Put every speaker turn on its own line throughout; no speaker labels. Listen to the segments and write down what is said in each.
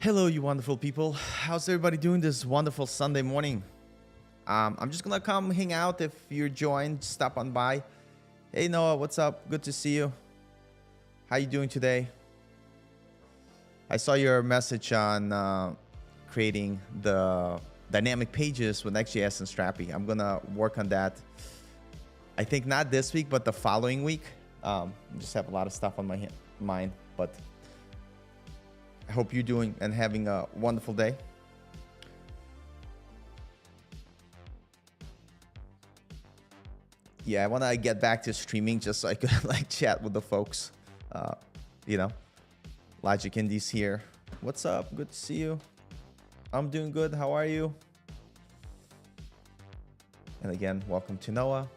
Hello, you wonderful people. How's everybody doing this wonderful Sunday morning? I'm just gonna come hang out. If you're joined, stop on by. Hey Noah, what's up? Good to see you. How you doing today? I saw your message on creating the dynamic pages with Next.js and Strappy. I'm gonna work on that. I think not this week, but the following week. I just have a lot of stuff on my mind, but I hope you're doing and having a wonderful day. Yeah, I want to get back to streaming just so I could like chat with the folks. You know, Logic Indies here. What's up? Good to see you. I'm doing good. How are you? And again, welcome to Noah.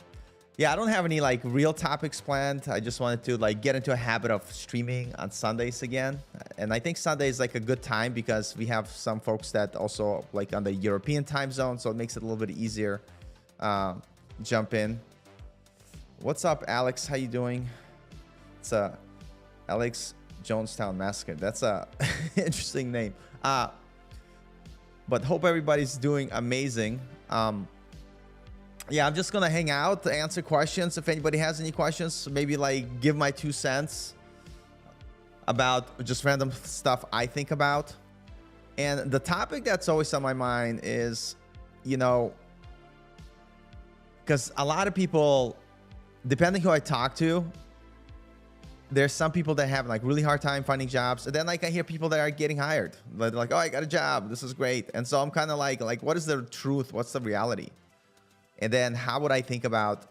Yeah, I don't have any like real topics planned. I just wanted to like get into a habit of streaming on Sundays again. And I think Sunday is like a good time because we have some folks that also like on the European time zone. So it makes it a little bit easier. Jump in. What's up, Alex? How you doing? It's Alex Jonestown Massacre. That's a interesting name. But hope everybody's doing amazing. Yeah, I'm just gonna hang out, answer questions. If anybody has any questions, maybe like give my 2 cents about just random stuff I think about. And the topic that's always on my mind is, you know, because a lot of people, depending who I talk to, there's some people that have like really hard time finding jobs. And then like I hear people that are getting hired. They're like, oh, I got a job. This is great. And so I'm kind of like, what is the truth? What's the reality? And then how would I think about,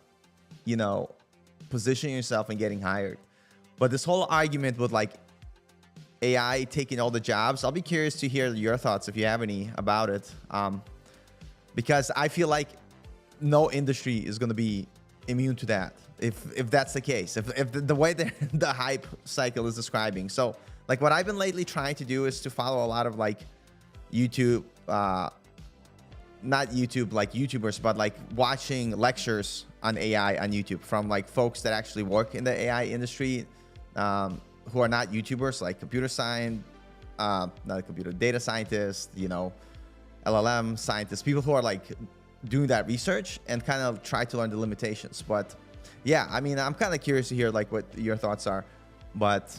you know, positioning yourself and getting hired? But this whole argument with like AI taking all the jobs, I'll be curious to hear your thoughts if you have any about it. Because I feel like no industry is going to be immune to that if that's the case, if the way the hype cycle is describing. So like what I've been lately trying to do is to follow a lot of like YouTube, not YouTube like YouTubers, but like watching lectures on AI on YouTube from like folks that actually work in the AI industry, who are not YouTubers, like computer science, not computer data scientists, you know, LLM scientists, people who are like doing that research and kind of try to learn the limitations. But yeah, I mean, I'm kind of curious to hear like what your thoughts are. But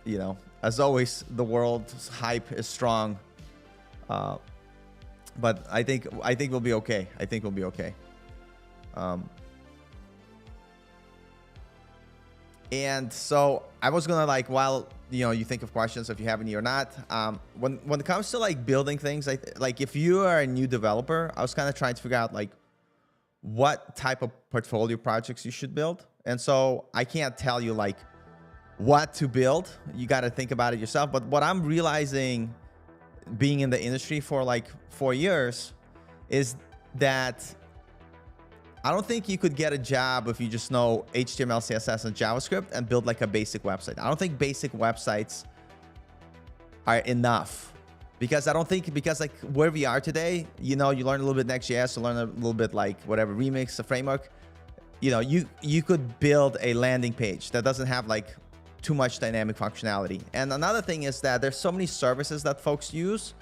you know, as always, the world's hype is strong. But I think we'll be okay. I think we'll be okay. And so I was gonna like, while you know you think of questions if you have any or not. When it comes to like building things, like if you are a new developer, I was kind of trying to figure out like what type of portfolio projects you should build. And so I can't tell you like what to build. You got to think about it yourself. But what I'm realizing, being in the industry for like 4 years, is that I don't think you could get a job if you just know HTML, CSS, and JavaScript and build like a basic website. I don't think basic websites are enough because like where we are today, you know, you learn a little bit Next.js, you learn a little bit like whatever Remix, a framework, you know, you could build a landing page that doesn't have like too much dynamic functionality. And another thing is that there's so many services that folks use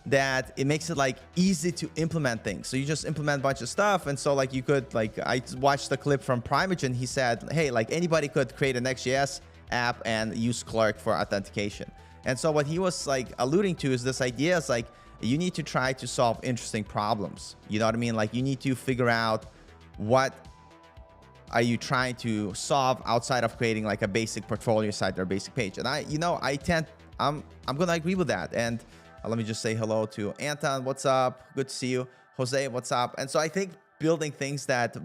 that it makes it like easy to implement things. So you just implement a bunch of stuff. And so like you could, like I watched the clip from Primogen. He said, hey, like anybody could create a Next.js app and use Clerk for authentication. And so what he was like alluding to is this idea is like, you need to try to solve interesting problems. You know what I mean? Like you need to figure out what are you trying to solve outside of creating like a basic portfolio site or a basic page. And I'm gonna agree with that. And let me just say hello to Anton. What's up? Good to see you. Jose, what's up? And so I think building things that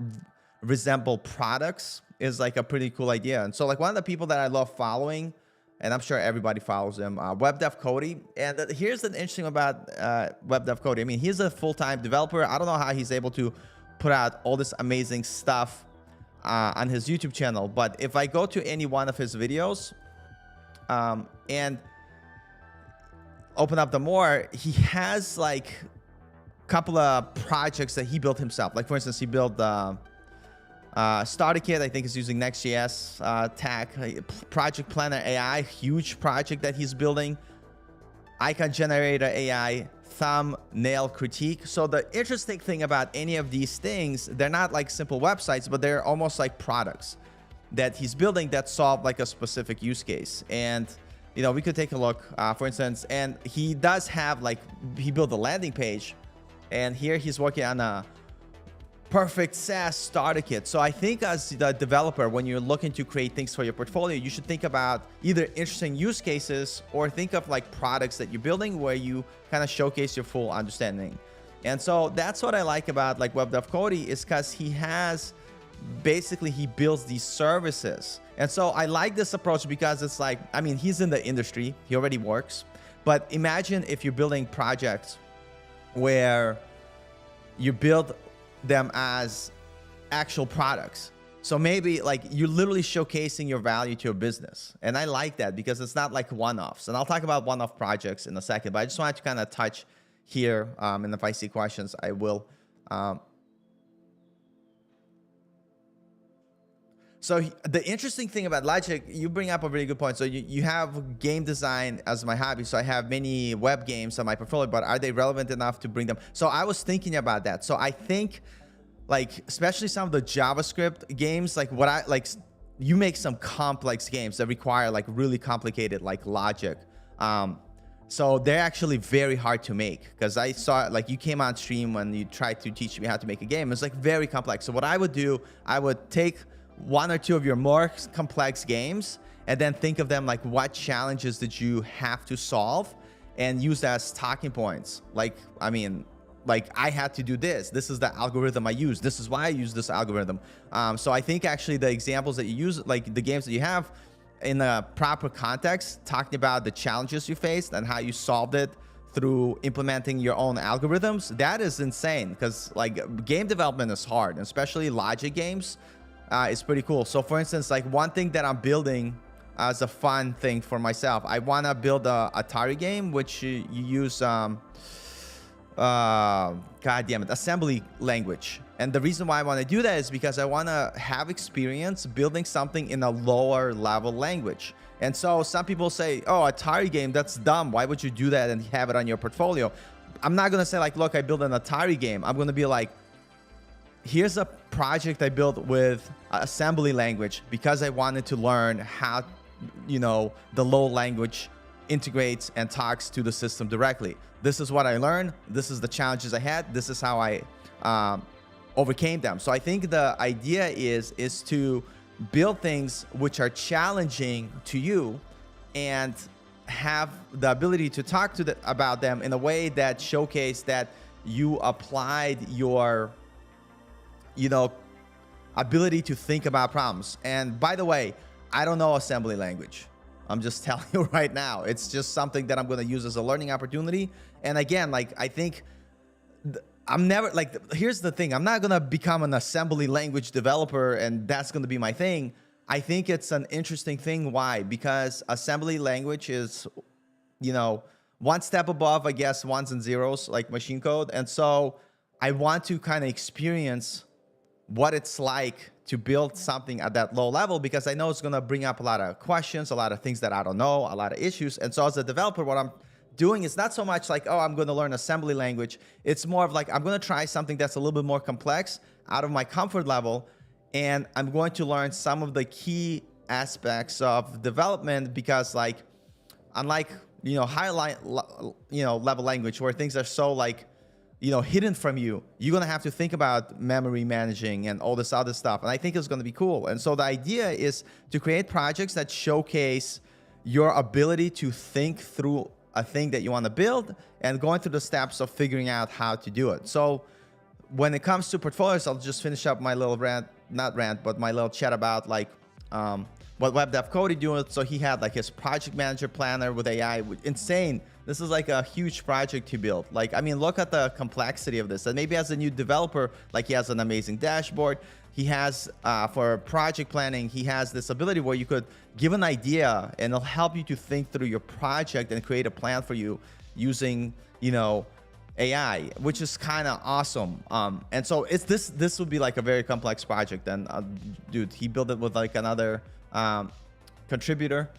resemble products is like a pretty cool idea. And so like one of the people that I love following, and I'm sure everybody follows him, WebDev Cody. And here's the interesting about WebDev Cody. I mean, he's a full-time developer. I don't know how he's able to put out all this amazing stuff on his YouTube channel. But if I go to any one of his videos and open up the more, he has like a couple of projects that he built himself. Like for instance, he built Starter Kit, I think, is using Next.js tag. Project Planner AI, huge project that he's building. icon generator AI, thumbnail critique. So the interesting thing about any of these things, they're not like simple websites, but they're almost like products that he's building that solve like a specific use case. And you know, we could take a look, for instance, and he does have like, he built a landing page, and here he's working on a perfect SaaS starter kit. So I think as the developer, when you're looking to create things for your portfolio, you should think about either interesting use cases or think of like products that you're building where you kind of showcase your full understanding. And so that's what I like about like Web Dev Cody, is because he has, basically he builds these services. And so I like this approach because it's like, I mean, he's in the industry, he already works, but imagine if you're building projects where you build them as actual products. So maybe like you're literally showcasing your value to your business. And I like that because it's not like one-offs. And I'll talk about one-off projects in a second, but I just wanted to kind of touch here, and if I see questions, I will. So the interesting thing about Logic, you bring up a really good point. So you have game design as my hobby. So I have many web games on my portfolio, but are they relevant enough to bring them? So I was thinking about that. So I think like, especially some of the JavaScript games, like what I like, you make some complex games that require like really complicated like logic. So they're actually very hard to make, because I saw like you came on stream when you tried to teach me how to make a game. It's like very complex. So what I would do, I would take one or two of your more complex games and then think of them like, what challenges did you have to solve, and use that as talking points. Like, I mean, like I had to do this. This is the algorithm I use. This is why I use this algorithm. So I think actually the examples that you use, like the games that you have in the proper context, talking about the challenges you faced and how you solved it through implementing your own algorithms, that is insane, because like game development is hard, and especially logic games. It's pretty cool. So for instance, like one thing that I'm building as a fun thing for myself, I want to build a Atari game, which you use, God damn it, assembly language. And the reason why I want to do that is because I want to have experience building something in a lower level language. And so some people say, oh, Atari game, that's dumb. Why would you do that and have it on your portfolio? I'm not going to say like, look, I built an Atari game. I'm going to be like, here's a project I built with assembly language because I wanted to learn how, you know, the low language integrates and talks to the system directly. This is what I learned. This is the challenges I had. This is how I overcame them. So I think the idea is to build things which are challenging to you and have the ability to talk to about them in a way that showcase that you applied your, you know, ability to think about problems. And by the way, I don't know assembly language. I'm just telling you right now. It's just something that I'm going to use as a learning opportunity. And again, like I think I'm never like, here's the thing. I'm not going to become an assembly language developer and that's going to be my thing. I think it's an interesting thing. Why? Because assembly language is, you know, one step above, I guess, ones and zeros, like machine code. And so I want to kind of experience what it's like to build something at that low level, because I know it's going to bring up a lot of questions, a lot of things that I don't know, a lot of issues. And so as a developer, what I'm doing is not so much like, oh, I'm going to learn assembly language. It's more of like, I'm going to try something that's a little bit more complex out of my comfort level. And I'm going to learn some of the key aspects of development, because like, unlike, you know, level language where things are so like, you know, hidden from you, you're going to have to think about memory managing and all this other stuff. And I think it's going to be cool. And so the idea is to create projects that showcase your ability to think through a thing that you want to build and going through the steps of figuring out how to do it. So when it comes to portfolios, I'll just finish up my little rant, not rant, but my little chat about like what Web Dev Cody doing. So he had like his project manager planner with AI, insane. This is like a huge project to build. Like, I mean, look at the complexity of this. And maybe as a new developer, like he has an amazing dashboard. He has, for project planning, he has this ability where you could give an idea and it'll help you to think through your project and create a plan for you using, you know, AI, which is kind of awesome. And so it's this would be like a very complex project. And dude, he built it with like another contributor.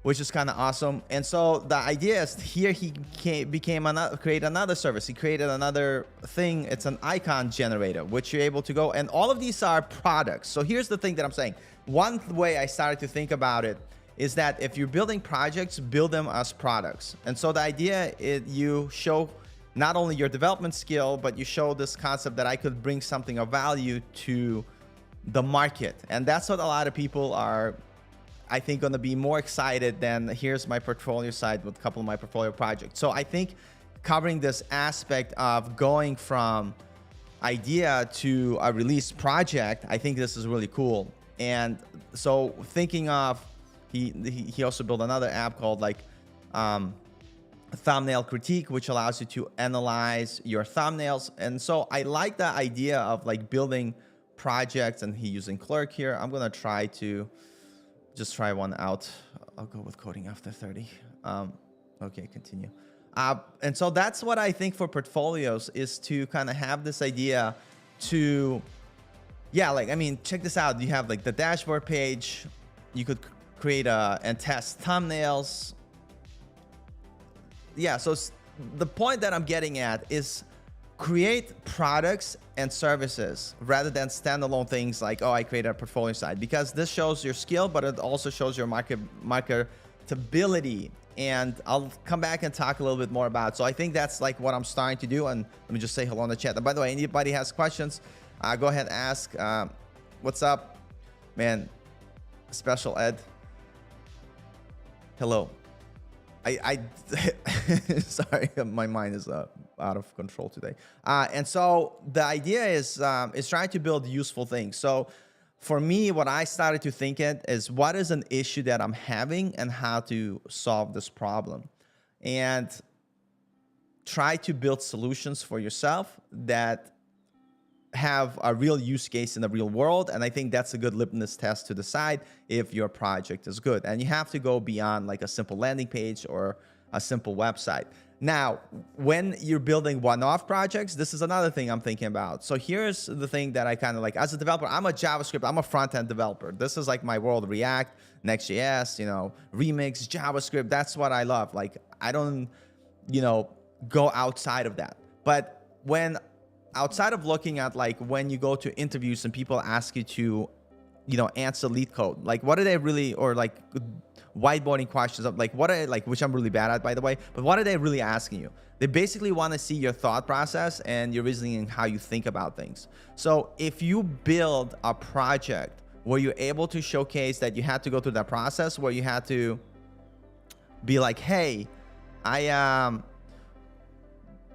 which is kind of awesome. And so the idea is here he create another service. He created another thing. It's an icon generator, which you're able to go. And all of these are products. So here's the thing that I'm saying. One way I started to think about it is that if you're building projects, build them as products. And so the idea is you show not only your development skill, but you show this concept that I could bring something of value to the market. And that's what a lot of people are, I think, going to be more excited than here's my portfolio side with a couple of my portfolio projects. So I think covering this aspect of going from idea to a release project, I think this is really cool. And so thinking of, he also built another app called like thumbnail critique, which allows you to analyze your thumbnails. And so I like the idea of like building projects, and he using Clerk here. I'm going to try to just try one out. I'll go with coding after 30. Okay, continue. And so that's what I think for portfolios is to kind of have this idea to, yeah, like, I mean, check this out. You have like the dashboard page. You could create and test thumbnails. Yeah, so the point that I'm getting at is create products and services rather than standalone things like, oh, I created a portfolio site, because this shows your skill, but it also shows your marketability. And I'll come back and talk a little bit more about it. So I think that's like what I'm starting to do. And let me just say hello in the chat. And by the way, anybody has questions, go ahead and ask. What's up, man? Special Ed. Hello. I sorry, my mind is out of control today. And so the idea is trying to build useful things. So for me, what I started to think is what is an issue that I'm having and how to solve this problem, and try to build solutions for yourself that have a real use case in the real world. And I think that's a good litmus test to decide if your project is good. And you have to go beyond like a simple landing page or a simple website. Now, when you're building one-off projects, this is another thing I'm thinking about. So here's the thing that I kind of like as a developer. I'm a JavaScript, I'm a front-end developer. This is like my world: React, Next.js, Remix, JavaScript. That's what I love. Like, I don't, go outside of that. But outside of looking at like when you go to interviews and people ask you to, answer lead code, like what are they really, or like whiteboarding questions of like what are like, which I'm really bad at, by the way, but what are they really asking you? They basically want to see your thought process and your reasoning and how you think about things. So if you build a project where you're able to showcase that you had to go through that process, where you had to be like, hey, I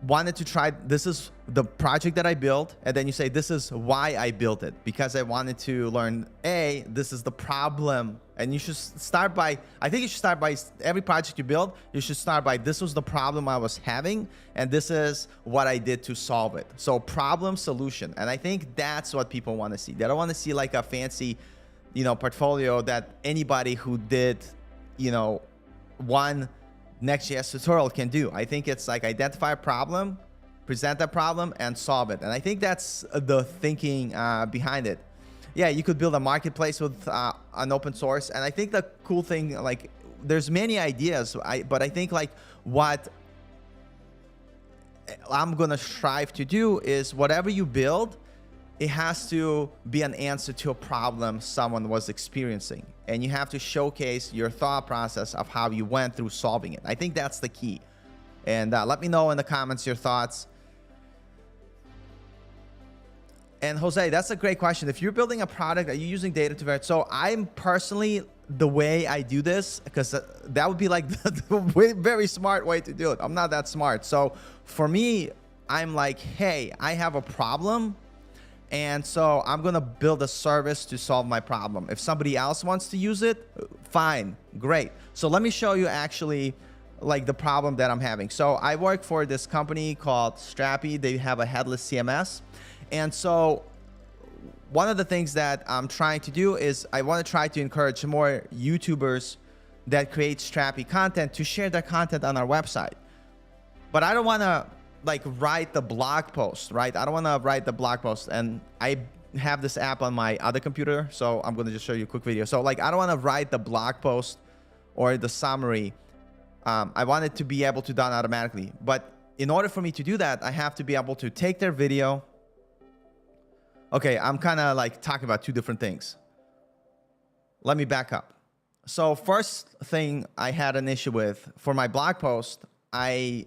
wanted to try, this is the project that I built, and then you say, this is why I built it, because I wanted to learn, this is the problem. And you should start by, I think you should start by every project you build, you should start by, this was the problem I was having, and this is what I did to solve it. So problem, solution. And I think that's what people want to see. They don't want to see like a fancy, portfolio that anybody who did, one Next.js tutorial can do. I think it's like identify a problem, present that problem, and solve it. And I think that's the thinking behind it. Yeah, you could build a marketplace with an open source. And I think the cool thing, like, there's many ideas, but I think like what I'm gonna strive to do is whatever you build, it has to be an answer to a problem someone was experiencing. And you have to showcase your thought process of how you went through solving it. I think that's the key. And let me know in the comments your thoughts. And Jose, that's a great question. If you're building a product, are you using data to verify? So I'm personally, the way I do this, because that would be like the very smart way to do it. I'm not that smart. So for me, I'm like, hey, I have a problem. And so I'm going to build a service to solve my problem. If somebody else wants to use it, fine, great. So let me show you actually like the problem that I'm having. So I work for this company called Strappy. They have a headless CMS. And so one of the things that I'm trying to do is I want to try to encourage more YouTubers that create Strappy content to share their content on our website. But I don't want to like write the blog post, right? I don't want to write the blog post, and I have this app on my other computer, so I'm going to just show you a quick video. So like, I don't want to write the blog post or the summary. I want it to be able to done automatically. But in order for me to do that, I have to be able to take their video. Okay, I'm kind of like talking about two different things. Let me back up. So first thing I had an issue with for my blog post, I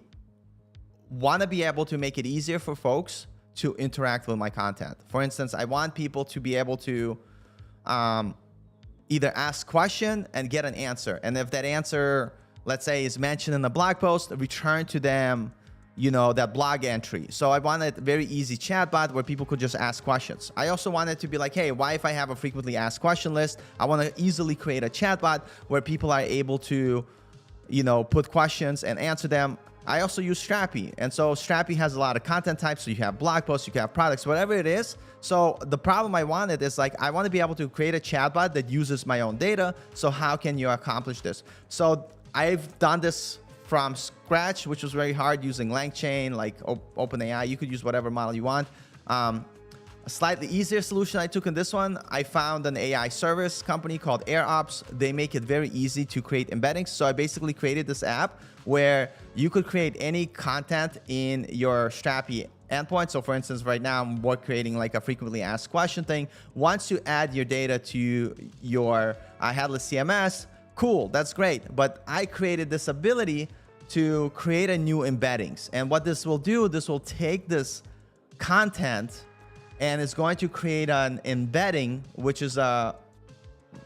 want to be able to make it easier for folks to interact with my content. For instance, I want people to be able to either ask question and get an answer. And if that answer, let's say, is mentioned in the blog post, return to them, you know, that blog entry. So I wanted a very easy chatbot where people could just ask questions. I also wanted to be like, hey, why if I have a frequently asked question list, I want to easily create a chatbot where people are able to, you know, put questions and answer them. I also use Strappy. And so Strappy has a lot of content types. So you have blog posts, you can have products, whatever it is. So the problem I wanted is like, I want to be able to create a chatbot that uses my own data. So how can you accomplish this? So I've done this from scratch, which was very hard using LangChain, like OpenAI. You could use whatever model you want. A slightly easier solution I took in this one, I found an AI service company called AirOps. They make it very easy to create embeddings. So I basically created this app where you could create any content in your Strappy endpoint. So for instance, right now I'm creating like a frequently asked question thing. Once you add your data to your headless CMS, cool, that's great. But I created this ability to create a new embeddings. And what this will do, this will take this content and it's going to create an embedding, which is a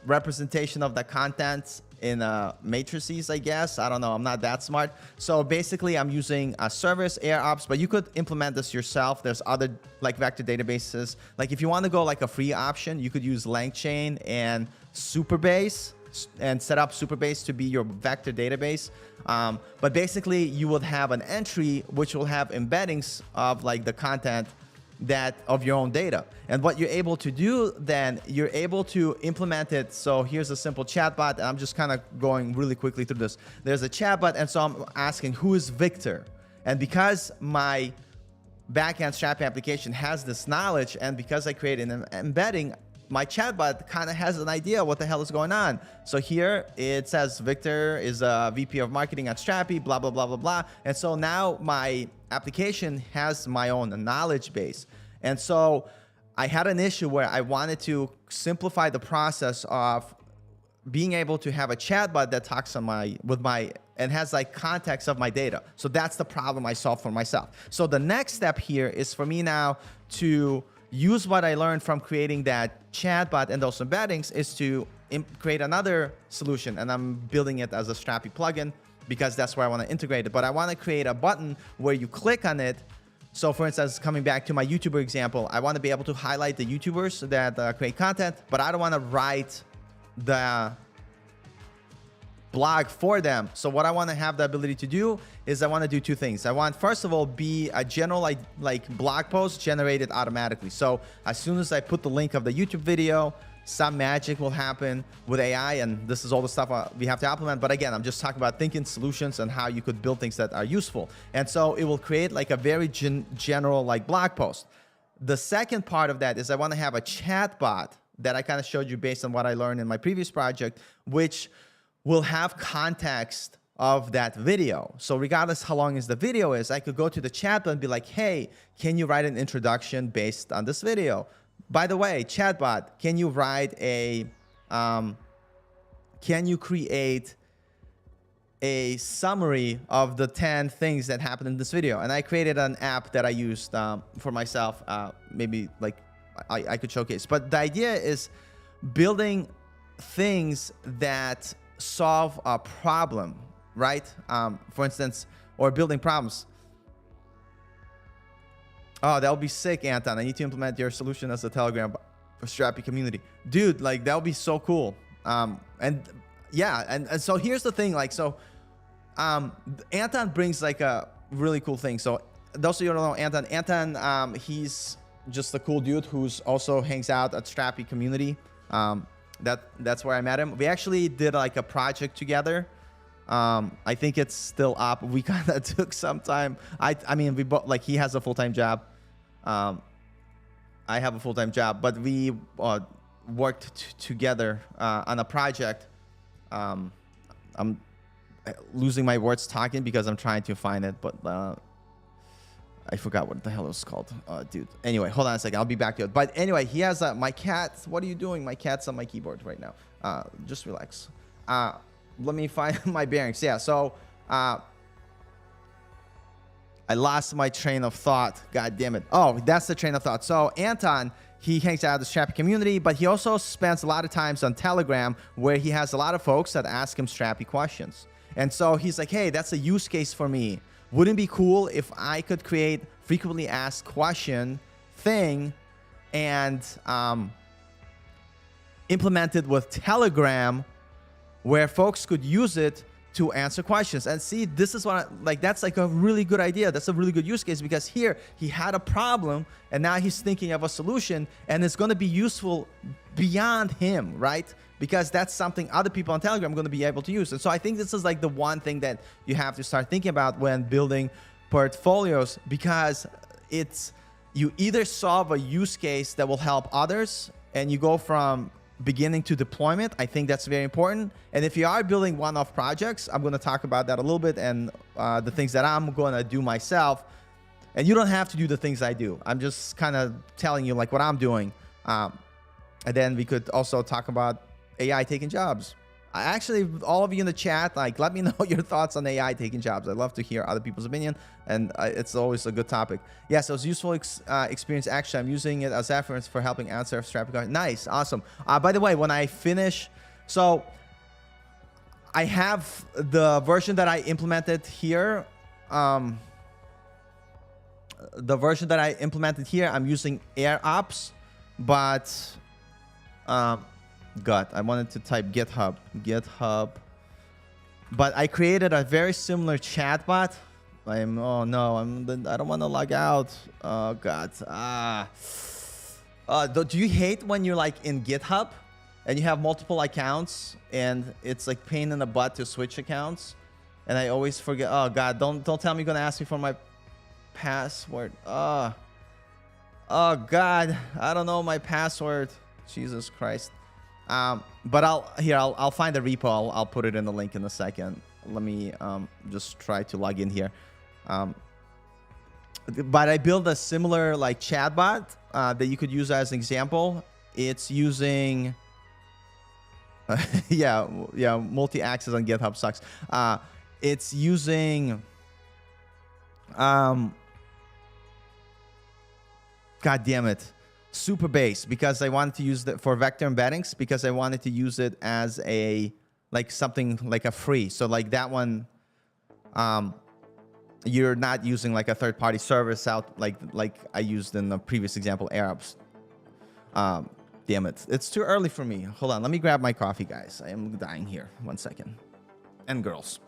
representation of the content in matrices, I guess. I don't know. I'm not that smart. So basically, I'm using a service, AirOps, but you could implement this yourself. There's other like vector databases. Like if you want to go like a free option, you could use LangChain and Superbase and set up Superbase to be your vector database. But basically, you would have an entry which will have embeddings of like the content that of your own data. And what you're able to do then, you're able to implement it. So here's a simple chatbot, and I'm just kind of going really quickly through this. There's a chatbot, and so I'm asking, who is Victor? And because my backend Strappy application has this knowledge, and because I created an embedding, my chatbot kind of has an idea what the hell is going on. So here it says Victor is a VP of marketing at Strappy, blah, blah, blah, blah, blah. And so now my application has my own knowledge base. And so I had an issue where I wanted to simplify the process of being able to have a chatbot that talks on and has like context of my data. So that's the problem I solved for myself. So the next step here is for me now to use what I learned from creating that chatbot and those embeddings is to create another solution. And I'm building it as a Strappy plugin because that's where I want to integrate it. But I want to create a button where you click on it. So for instance, coming back to my YouTuber example, I want to be able to highlight the YouTubers that create content, but I don't want to write the blog for them. So what I want to have the ability to do is I want to do two things. I want, first of all, be a general like blog post generated automatically. So as soon as I put the link of the YouTube video, some magic will happen with AI, and this is all the stuff we have to implement. But again, I'm just talking about thinking solutions and how you could build things that are useful. And so it will create like a very general like blog post. The second part of that is I want to have a chat bot that I kind of showed you based on what I learned in my previous project, which will have context of that video. So regardless how long the video is, I could go to the chat bot and be like, hey, can you write an introduction based on this video? By the way, chatbot, can you write can you create a summary of the 10 things that happened in this video? And I created an app that I used for myself. Maybe like I could showcase. But the idea is building things that solve a problem, right? For instance, or building problems. Oh, that would be sick, Anton. I need to implement your solution as a Telegram for Strappy community. Dude, like that would be so cool. And yeah, and so here's the thing, like, so Anton brings like a really cool thing. So those of you who don't know Anton, he's just a cool dude who's also hangs out at Strappy community. That's where I met him. We actually did like a project together. I think it's still up. We kind of took some time. I mean, we both, like, he has a full-time job. I have a full-time job, but we worked together on a project. I'm I'm losing my words talking because I'm trying to find it, but I forgot what the hell it was called, dude. Anyway, hold on a second. I'll be back to it. But anyway, he has my cat. What are you doing? My cat's on my keyboard right now. Just relax. Let me find my bearings. Yeah, so I lost my train of thought. God damn it. Oh, that's the train of thought. So Anton, he hangs out in the Strappy community, but he also spends a lot of times on Telegram where he has a lot of folks that ask him Strappy questions. And so he's like, hey, that's a use case for me. Wouldn't it be cool if I could create frequently asked question thing and implement it with Telegram where folks could use it to answer questions? And see, this is what that's like a really good idea. That's a really good use case, because here he had a problem and now he's thinking of a solution, and it's going to be useful beyond him, right? Because that's something other people on Telegram are going to be able to use. And so I think this is like the one thing that you have to start thinking about when building portfolios, because it's, you either solve a use case that will help others and you go from beginning to deployment. I think that's very important. And if you are building one-off projects, I'm going to talk about that a little bit, and the things that I'm going to do myself. And you don't have to do the things I do. I'm just kind of telling you like what I'm doing. And then we could also talk about AI taking jobs. Actually, all of you in the chat, like, let me know your thoughts on AI taking jobs. I'd love to hear other people's opinion, and it's always a good topic. Yeah, so it's useful experience. Actually, I'm using it as reference for helping answer Strappy questions. Nice, awesome. By the way, when I finish, so I have the version that I implemented here. The version that I implemented here, I'm using AirOps, but God, I wanted to type GitHub, but I created a very similar chatbot. Oh no, I don't want to log out. Oh God, do you hate when you're like in GitHub and you have multiple accounts and it's like pain in the butt to switch accounts? And I always forget. Oh God, don't tell me you're gonna ask me for my password. Oh God, I don't know my password. Jesus Christ. But I'll find the repo. I'll put it in the link in a second. Let me just try to log in here. But I built a similar like chatbot that you could use as an example. It's using yeah, multi-access on GitHub sucks. It's using God damn it, Superbase, because I wanted to use it for vector embeddings, because I wanted to use it as a like something like a free. So like that one, you're not using like a third-party service out like I used in the previous example, AirOps. Damn it, it's too early for me. Hold on, let me grab my coffee, guys. I am dying here. 1 second. And girls.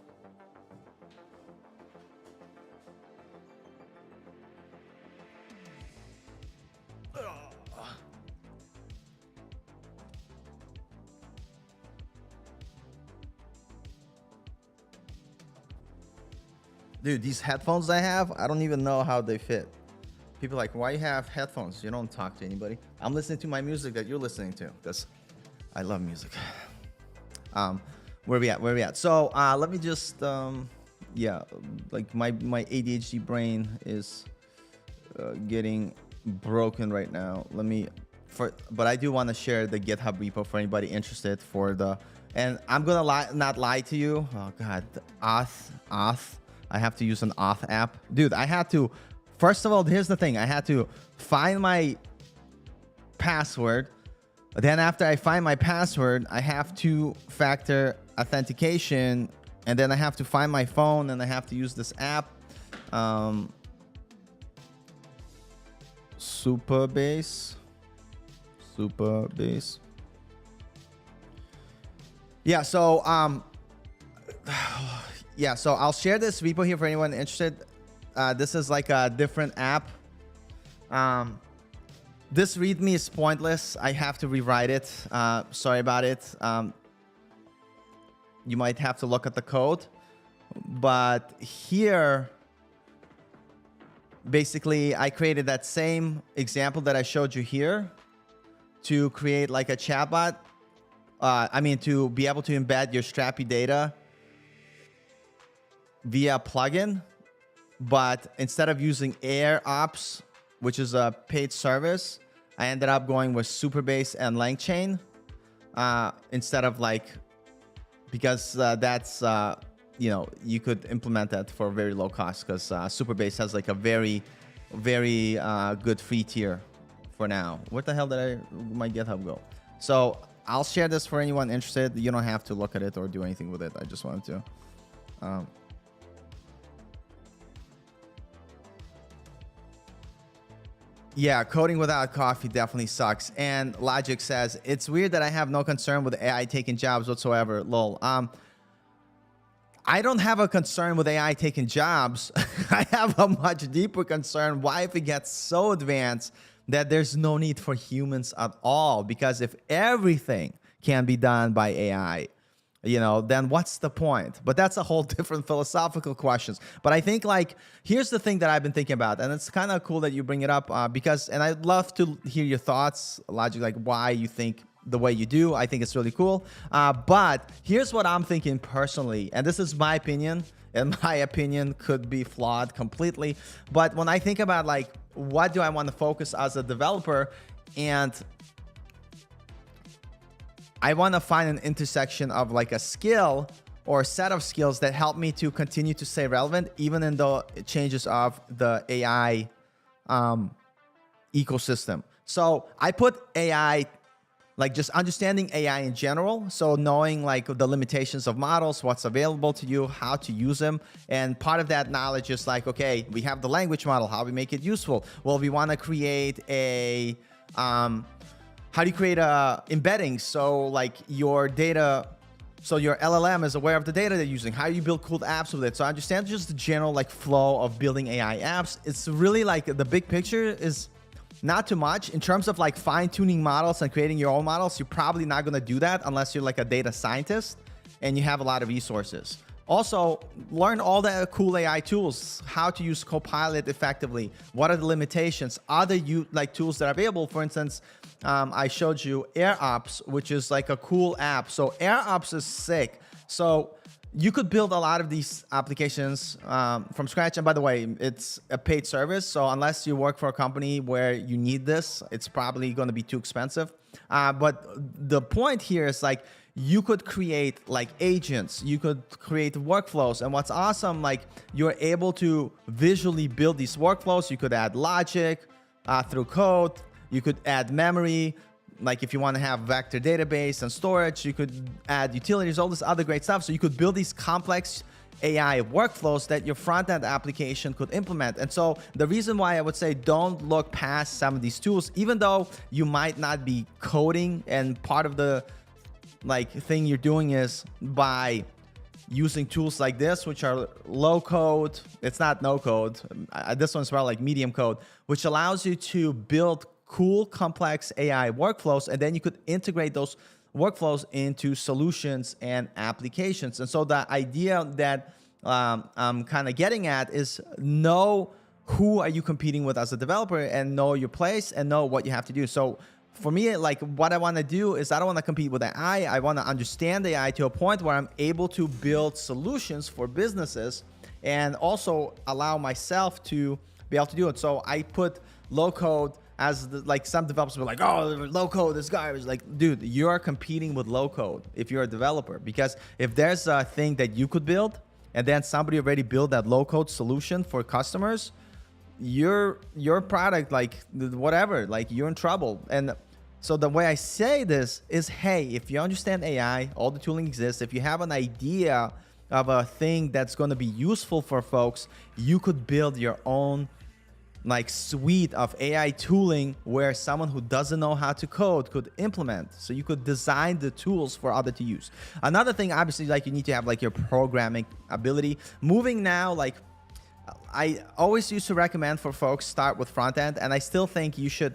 Dude, these headphones I have, I don't even know how they fit. People are like, why you have headphones? You don't talk to anybody. I'm listening to my music that you're listening to, because I love music. Where we at? So let me just, yeah, like my ADHD brain is getting broken right now. But I do want to share the GitHub repo for anybody interested for the, and I'm gonna not lie to you. Oh God, auth. I have to use an auth app. Dude, I had to, first of all, here's the thing. I had to find my password. Then after I find my password, I have two-factor authentication. And then I have to find my phone, and I have to use this app. Superbase. Yeah, so yeah, so I'll share this repo here for anyone interested. This is like a different app. This README is pointless. I have to rewrite it. Sorry about it. You might have to look at the code. But here, basically, I created that same example that I showed you here to create like a chatbot. I mean, to be able to embed your Strappy data via plugin, but instead of using Air Ops, which is a paid service, I ended up going with Superbase and LangChain instead of like, because that's you know, you could implement that for very low cost, because Superbase has like a very good free tier for now. What the hell did my GitHub go? So I'll share this for anyone interested. You don't have to look at it or do anything with it. I just wanted to. Yeah, coding without coffee definitely sucks. And Logic says, it's weird that I have no concern with AI taking jobs whatsoever. Lol. I don't have a concern with AI taking jobs. I have a much deeper concern. Why if it gets so advanced that there's no need for humans at all? Because if everything can be done by AI, you know, then what's the point? But that's a whole different philosophical questions. But I think, like, here's the thing that I've been thinking about, and it's kind of cool that you bring it up because, and I'd love to hear your thoughts, Logic, like why you think the way you do. I think it's really cool. But here's what I'm thinking personally, and this is my opinion, and my opinion could be flawed completely. But when I think about like, what do I want to focus as a developer, and I want to find an intersection of like a skill or a set of skills that help me to continue to stay relevant, even in the changes of the AI ecosystem. So I put AI, like just understanding AI in general. So knowing like the limitations of models, what's available to you, how to use them. And part of that knowledge is like, okay, we have the language model, how we make it useful. Well, we want to create a, how do you create a embedding? So like your data, so your LLM is aware of the data they're using. How do you build cool apps with it? So I understand just the general like flow of building AI apps. It's really like the big picture is not too much in terms of like fine tuning models and creating your own models. You're probably not going to do that unless you're like a data scientist and you have a lot of resources. Also, learn all the cool AI tools, how to use Copilot effectively. What are the limitations? Other like tools that are available. For instance, I showed you AirOps, which is like a cool app. So AirOps is sick. So you could build a lot of these applications from scratch. And by the way, it's a paid service. So unless you work for a company where you need this, it's probably going to be too expensive. But the point here is like, you could create like agents, you could create workflows. And what's awesome, like you're able to visually build these workflows. You could add logic through code. You could add memory. Like if you want to have vector database and storage, you could add utilities, all this other great stuff. So you could build these complex AI workflows that your front-end application could implement. And so the reason why I would say don't look past some of these tools, even though you might not be coding, and part of the like thing you're doing is by using tools like this, which are low code. It's not no code. This one's more like medium code, which allows you to build cool, complex AI workflows, and then you could integrate those workflows into solutions and applications. And so the idea that I'm kind of getting at is know who are you competing with as a developer, and know your place and know what you have to do. So for me, like what I want to do is I don't want to compete with AI. I want to understand AI to a point where I'm able to build solutions for businesses and also allow myself to be able to do it. So I put low code as like some developers were like, oh, low code, this guy was like, dude, you're competing with low code if you're a developer. Because if there's a thing that you could build and then somebody already built that low code solution for customers, your product, like whatever, like you're in trouble. And so the way I say this is, hey, if you understand AI, all the tooling exists. If you have an idea of a thing that's going to be useful for folks, you could build your own like suite of AI tooling where someone who doesn't know how to code could implement. So you could design the tools for others to use. Another thing, obviously, like you need to have like your programming ability. Moving now, like I always used to recommend for folks start with front end, and I still think you should.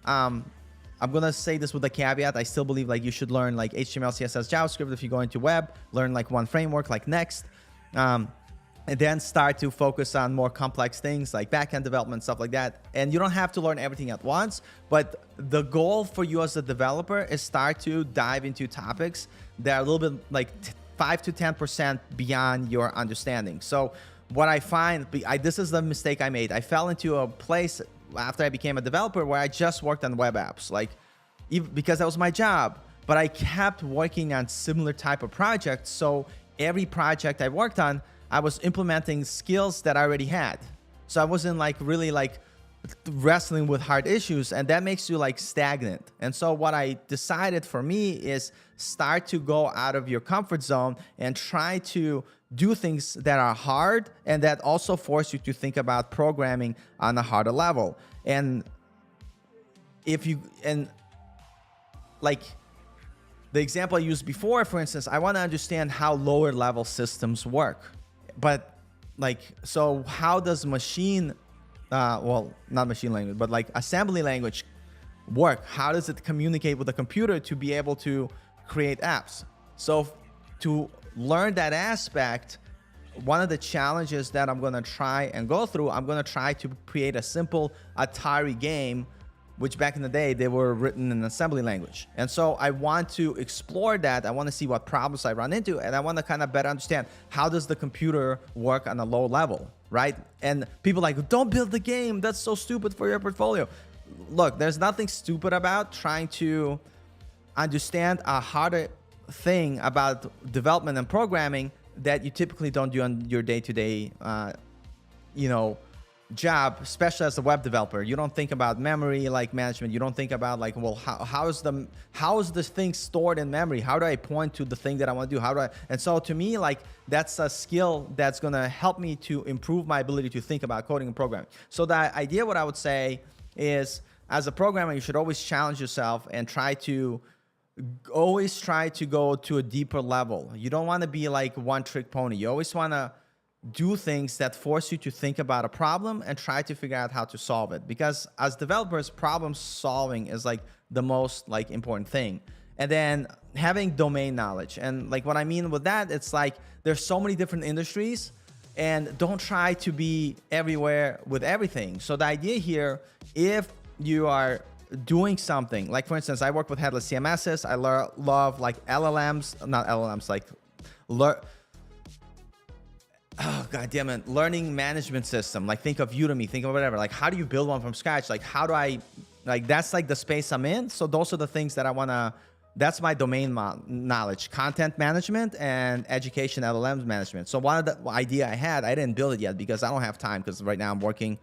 I'm gonna say this with a caveat. I still believe like you should learn like HTML, CSS, JavaScript if you go into web. Learn like one framework like Next. And then start to focus on more complex things like backend development, stuff like that. And you don't have to learn everything at once, but the goal for you as a developer is start to dive into topics that are a little bit like 5 to 10% beyond your understanding. So what I find, this is the mistake I made. I fell into a place after I became a developer where I just worked on web apps, like because that was my job, but I kept working on similar type of projects. So every project I worked on, I was implementing skills that I already had. So I wasn't like really like wrestling with hard issues, and that makes you like stagnant. And so what I decided for me is start to go out of your comfort zone and try to do things that are hard and that also force you to think about programming on a harder level. And like the example I used before, for instance, I want to understand how lower level systems work. But like, so how does well, not machine language, but like assembly language work? How does it communicate with the computer to be able to create apps? So to learn that aspect, one of the challenges that I'm going to try and go through, I'm going to try to create a simple Atari game, which back in the day, they were written in assembly language. And so I want to explore that. I want to see what problems I run into, and I want to kind of better understand how does the computer work on a low level, right? And people like, don't build the game. That's so stupid for your portfolio. Look, there's nothing stupid about trying to understand a harder thing about development and programming that you typically don't do on your day-to-day, job, especially as a web developer. You don't think about memory like management. You don't think about like, well, how is this thing stored in memory? How do I point to the thing that I want to do? And so to me, like that's a skill that's going to help me to improve my ability to think about coding and programming. So the idea, what I would say is, as a programmer, you should always challenge yourself and always try to go to a deeper level. You don't want to be like one trick pony. You always want to do things that force you to think about a problem and try to figure out how to solve it. Because as developers, problem solving is like the most like important thing. And then having domain knowledge. And like what I mean with that, it's like there's so many different industries, and don't try to be everywhere with everything. So the idea here, if you are doing something, like for instance, I work with headless CMSs. I love like LLMs, not LLMs, like oh god damn it, learning management system. Like think of Udemy, think of whatever. Like how do you build one from scratch? Like how do I, like that's like the space I'm in. So those are the things that I want to, that's my domain knowledge: content management and education LLMs management. So one of the idea I had, I didn't build it yet because I don't have time, because right now I'm working.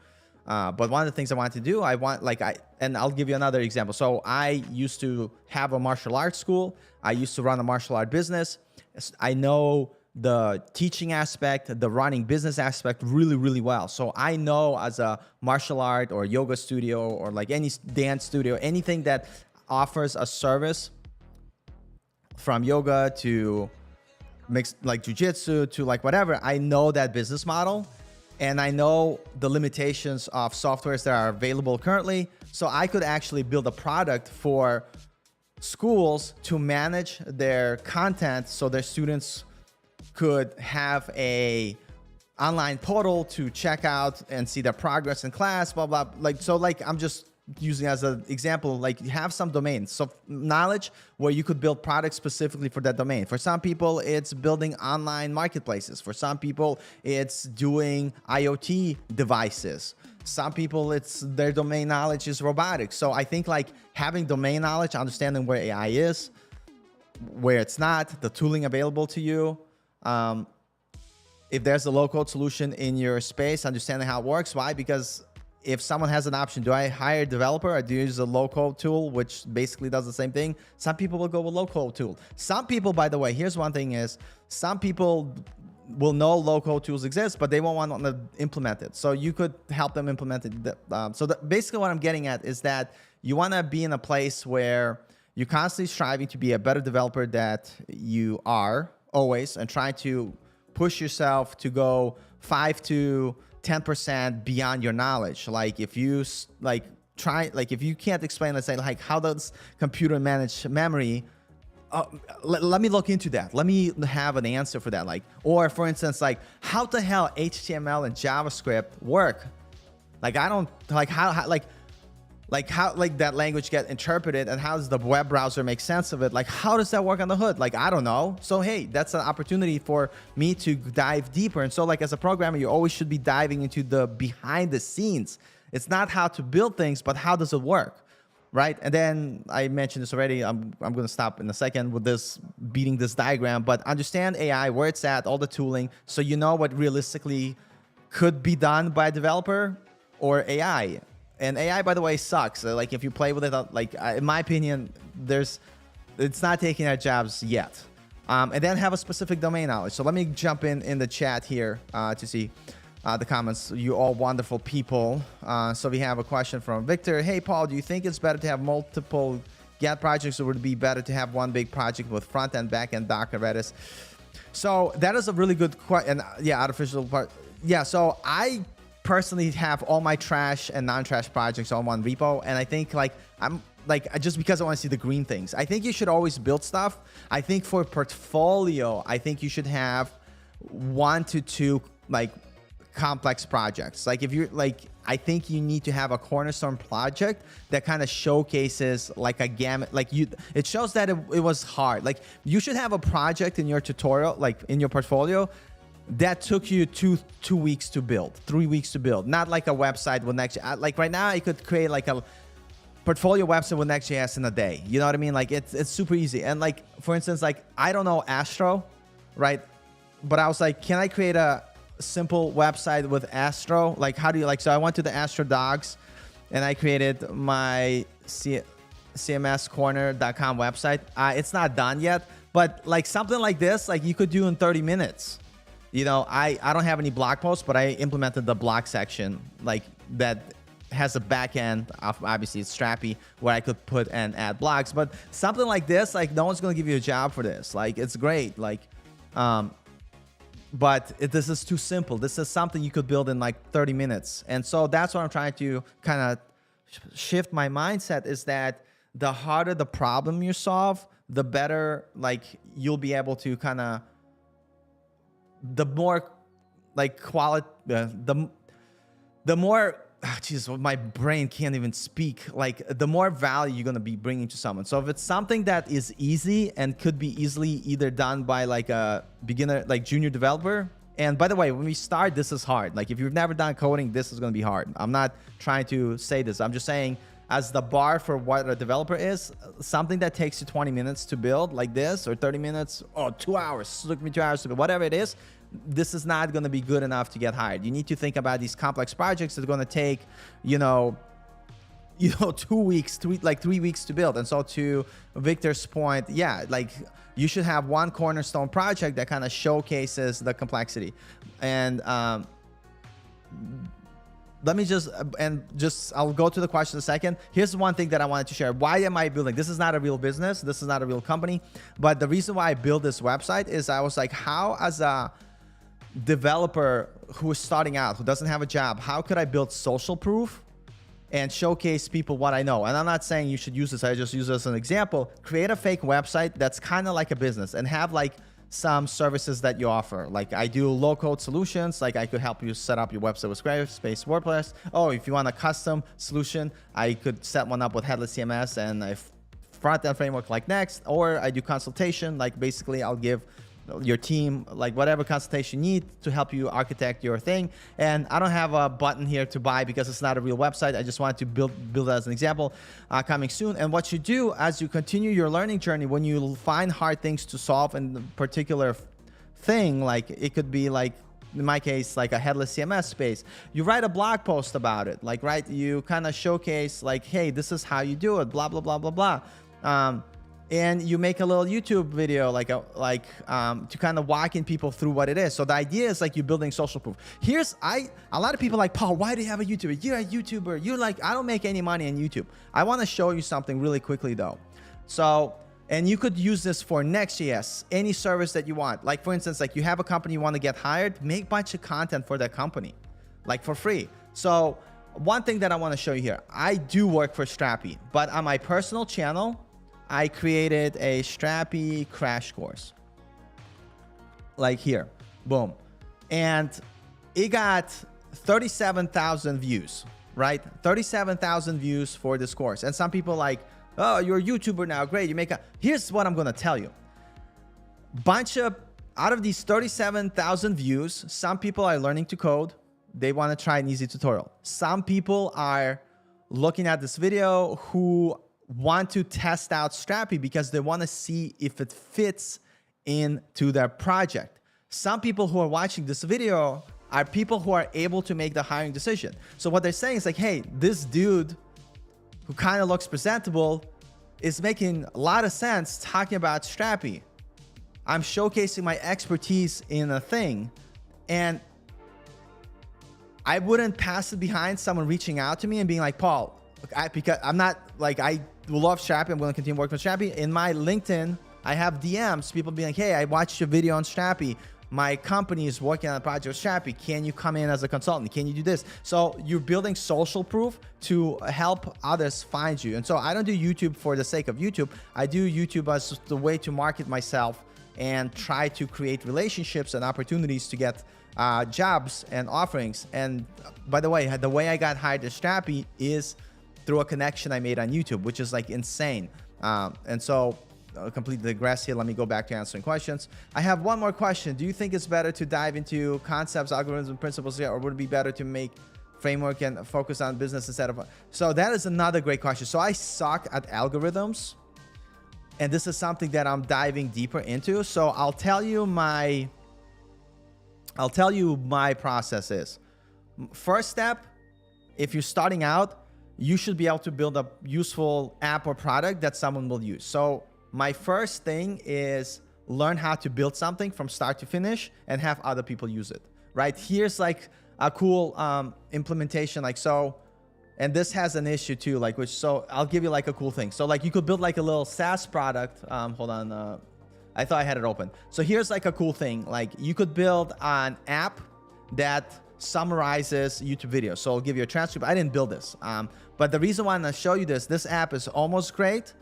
But one of the things I wanted to do, and I'll give you another example. So I used to have a martial arts school. I used to run a martial art business. I know the teaching aspect, the running business aspect really, really well. So I know as a martial art or yoga studio or like any dance studio, anything that offers a service from yoga to mixed like jujitsu to like whatever, I know that business model. And I know the limitations of softwares that are available currently. So I could actually build a product for schools to manage their content so their students could have a online portal to check out and see their progress in class, blah, blah. Like, so like, I'm just using as an example, like you have some domains, so knowledge where you could build products specifically for that domain. For some people, it's building online marketplaces. For some people, it's doing IoT devices. Some people, it's their domain knowledge is robotics. So I think like having domain knowledge, understanding where AI is, where it's not, the tooling available to you. If there's a low-code solution in your space, understanding how it works. Why? Because if someone has an option, do I hire a developer or do you use a low-code tool, which basically does the same thing? Some people will go with low-code tool. Some people, by the way, here's one thing is, some people will know low-code tools exist, but they won't want to implement it. So you could help them implement it. Basically what I'm getting at is that you want to be in a place where you're constantly striving to be a better developer that you are always, and trying to push yourself to go 5 to 10% beyond your knowledge. Like if you if you can't explain, let's say like how does computer manage memory, let me look into that. Let me have an answer for that. Like, or for instance, like how the hell HTML and JavaScript work? Like I don't like how like like how like that language get interpreted, and how does the web browser make sense of it? Like, how does that work on the hood? Like, I don't know. So hey, that's an opportunity for me to dive deeper. And so like as a programmer, you always should be diving into the behind the scenes. It's not how to build things, but how does it work, right? And then I mentioned this already. I'm going to stop in a second with this, beating this diagram, but understand AI, where it's at, all the tooling, so you know what realistically could be done by a developer or AI. And AI, by the way, sucks. Like if you play with it, like in my opinion, it's not taking our jobs yet. And then have a specific domain knowledge. So let me jump in the chat here to see the comments. You all wonderful people. So we have a question from Victor. Hey, Paul, do you think it's better to have multiple Get projects, or would it be better to have one big project with front end, back end, Docker, Redis? So that is a really good question. And yeah, artificial part. Yeah, so I personally have all my trash and non-trash projects on one repo, and I think like I'm like, just because I want to see the green things. I think you should always build stuff. I think for portfolio, I think you should have 1 to 2 like complex projects. Like if you're like, I think you need to have a cornerstone project that kind of showcases like a gamut, like it shows that it was hard. Like you should have a project in your tutorial, like in your portfolio, that took you two weeks to build, 3 weeks to build, not like a website with next. Like right now, I could create like a portfolio website with Next.js in a day. You know what I mean? Like it's super easy. And like for instance, like I don't know Astro, right? But I was like, can I create a simple website with Astro? Like how do you like? So I went to the Astro docs, and I created my cmscorner.com website. It's not done yet, but like something like this, like you could do in 30 minutes. You know, I don't have any blog posts, but I implemented the blog section like that has a back end of, obviously it's Strappy, where I could put and add blogs. But something like this, like no one's going to give you a job for this. Like it's great. Like, but this is too simple. This is something you could build in like 30 minutes. And so that's what I'm trying to kind of shift my mindset, is that the harder the problem you solve, the better like you'll be able to kind of, the more like quality, the more, Jesus, my brain can't even speak. Like the more value you're going to be bringing to someone. So if it's something that is easy and could be easily either done by like a beginner, like junior developer. And by the way, when we start, this is hard. Like if you've never done coding, this is going to be hard. I'm not trying to say this. I'm just saying as the bar for what a developer is, something that takes you 20 minutes to build like this, or 30 minutes, or 2 hours, took me 2 hours to build, whatever it is, this is not going to be good enough to get hired. You need to think about these complex projects that are going to take, 2 weeks, 3 weeks to build. And so to Victor's point, yeah, like you should have one cornerstone project that kind of showcases the complexity. And let me I'll go to the question in a second. Here's one thing that I wanted to share. Why am I building? This is not a real business. This is not a real company. But the reason why I built this website is I was like, how as a developer who is starting out, who doesn't have a job, how could I build social proof and showcase people what I know? And I'm not saying you should use this. I just use this as an example. Create a fake website that's kind of like a business, and have like some services that you offer. Like I do low code solutions. Like I could help you set up your website with Squarespace, WordPress. Oh, if you want a custom solution, I could set one up with headless CMS and a front-end framework like Next. Or I do consultation. Like basically I'll give your team like whatever consultation you need to help you architect your thing. And I don't have a button here to buy because it's not a real website. I just wanted to build it as an example, coming soon. And what you do as you continue your learning journey, when you find hard things to solve in a particular thing, like it could be like, in my case, like a headless CMS space, you write a blog post about it. Like, right, you kind of showcase like, hey, this is how you do it, blah, blah, blah, blah, blah. And you make a little YouTube video to kind of walking people through what it is. So the idea is like you're building social proof. A lot of people are like, Paul, why do you have a YouTuber? You're a YouTuber. You're like, I don't make any money on YouTube. I want to show you something really quickly though. So, and you could use this for Next.js, any service that you want. Like for instance, like you have a company you want to get hired, make a bunch of content for that company, like for free. So one thing that I want to show you here, I do work for Strappy, but on my personal channel, I created a Strappy crash course. Like here, boom. And it got 37,000 views. right? 37,000 views for this course. And some people like, oh, you're a YouTuber now, great, you make a, here's what I'm gonna tell you. Out of these 37,000 views, some people are learning to code. They wanna try an easy tutorial. Some people are looking at this video who want to test out Strappy because they wanna see if it fits into their project. Some people who are watching this video are people who are able to make the hiring decision. So what they're saying is like, hey, this dude who kind of looks presentable is making a lot of sense talking about Strappy. I'm showcasing my expertise in a thing, and I wouldn't pass it behind someone reaching out to me and being like, Paul, because I'm not like, I love Strappy, I'm going to continue working with Strappy. In my LinkedIn, I have DMs, people being like, hey, I watched your video on Strappy. My company is working on a project with Strappy. Can you come in as a consultant? Can you do this? So you're building social proof to help others find you. And so I don't do YouTube for the sake of YouTube. I do YouTube as the way to market myself and try to create relationships and opportunities to get jobs and offerings. And by the way I got hired at Strappy is through a connection I made on YouTube, which is like insane. And so completely digress here. Let me go back to answering questions. I have one more question. Do you think it's better to dive into concepts, algorithms, and principles here, or would it be better to make framework and focus on business instead of... So that is another great question. So I suck at algorithms, and this is something that I'm diving deeper into. So I'll tell you my process is. First step, if you're starting out, you should be able to build a useful app or product that someone will use. So my first thing is learn how to build something from start to finish and have other people use it, right? Here's like a cool implementation, like so, and this has an issue too, like which, so I'll give you like a cool thing. So like you could build like a little SaaS product. Hold on, I thought I had it open. So here's like a cool thing. Like you could build an app that summarizes YouTube videos. So I'll give you a transcript. I didn't build this, but the reason why I'm gonna show you this app is almost great,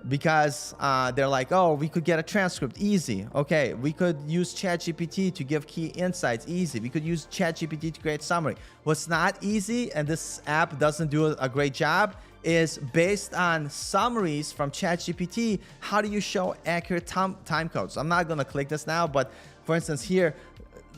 because they're like, oh, we could get a transcript, easy. Okay, we could use ChatGPT to give key insights, easy. We could use ChatGPT to create summary. What's not easy, and this app doesn't do a great job, is based on summaries from ChatGPT, how do you show accurate time codes? I'm not gonna click this now, but for instance here,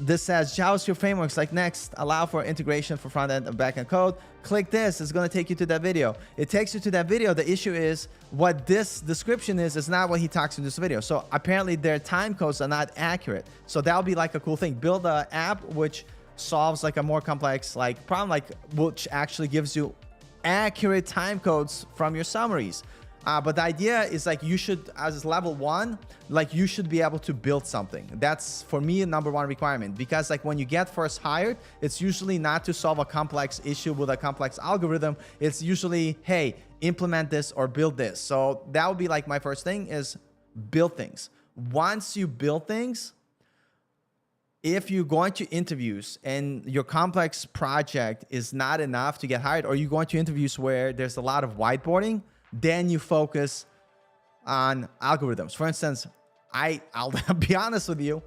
this says JavaScript frameworks like next allow for integration for front-end and back-end code. Click this, it's going to take you to that video. It takes you to that video. The issue is what this description is not what he talks in this video. So apparently their time codes are not accurate. So that'll be like a cool thing. Build an app which solves like a more complex like problem, like which actually gives you accurate time codes from your summaries. But the idea is like you should, as level 1, like you should be able to build something. That's for me a #1 requirement, because like when you get first hired, it's usually not to solve a complex issue with a complex algorithm. It's usually, hey, implement this or build this. So that would be like my first thing is build things. Once you build things, if you're going to interviews and your complex project is not enough to get hired, or you're going to interviews where there's a lot of whiteboarding, then you focus on algorithms. For instance, I'll be honest with you,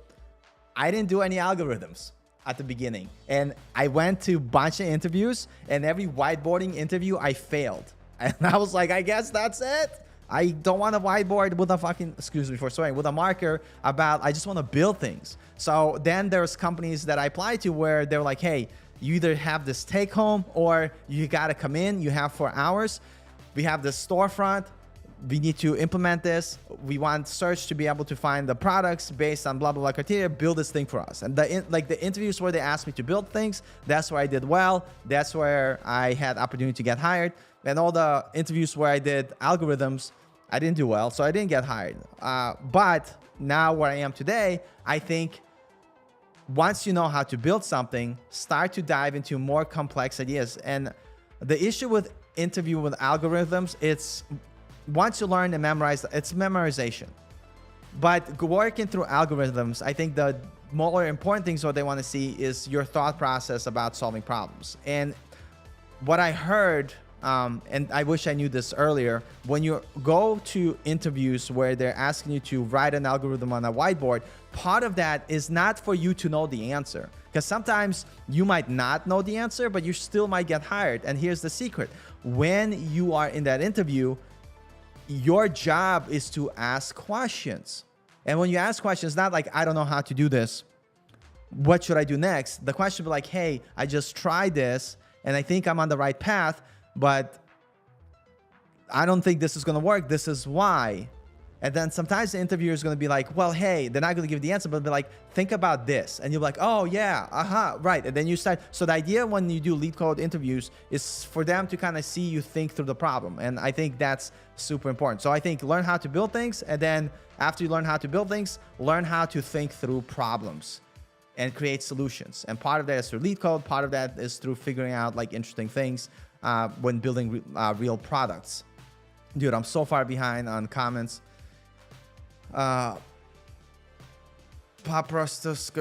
I didn't do any algorithms at the beginning. And I went to a bunch of interviews, and every whiteboarding interview, I failed. And I was like, I guess that's it. I don't want to whiteboard with a fucking, excuse me for swearing, with a marker about, I just want to build things. So then there's companies that I apply to where they're like, hey, you either have this take home or you got to come in, you have 4 hours. We have this storefront. We need to implement this. We want search to be able to find the products based on blah, blah, blah criteria. Build this thing for us. And the interviews where they asked me to build things, that's where I did well. That's where I had opportunity to get hired. And all the interviews where I did algorithms, I didn't do well, so I didn't get hired. But now where I am today, I think once you know how to build something, start to dive into more complex ideas. And the issue with interview with algorithms, it's once you learn and memorize, it's memorization. But working through algorithms, I think the more important things what they want to see is your thought process about solving problems. And what I heard, and I wish I knew this earlier, when you go to interviews where they're asking you to write an algorithm on a whiteboard, part of that is not for you to know the answer. Because sometimes you might not know the answer, but you still might get hired. And here's the secret. When you are in that interview, your job is to ask questions. And when you ask questions, not like, I don't know how to do this, what should I do next? The question will be like, hey, I just tried this and I think I'm on the right path, but I don't think this is going to work. This is why. And then sometimes the interviewer is going to be like, well, hey, they're not going to give the answer, but be like, think about this. And you're like, oh yeah, right. And then you start. So the idea when you do lead code interviews is for them to kind of see you think through the problem. And I think that's super important. So I think learn how to build things. And then after you learn how to build things, learn how to think through problems and create solutions. And part of that is through lead code. Part of that is through figuring out like interesting things when building real products. Dude, I'm so far behind on comments. Paprostos,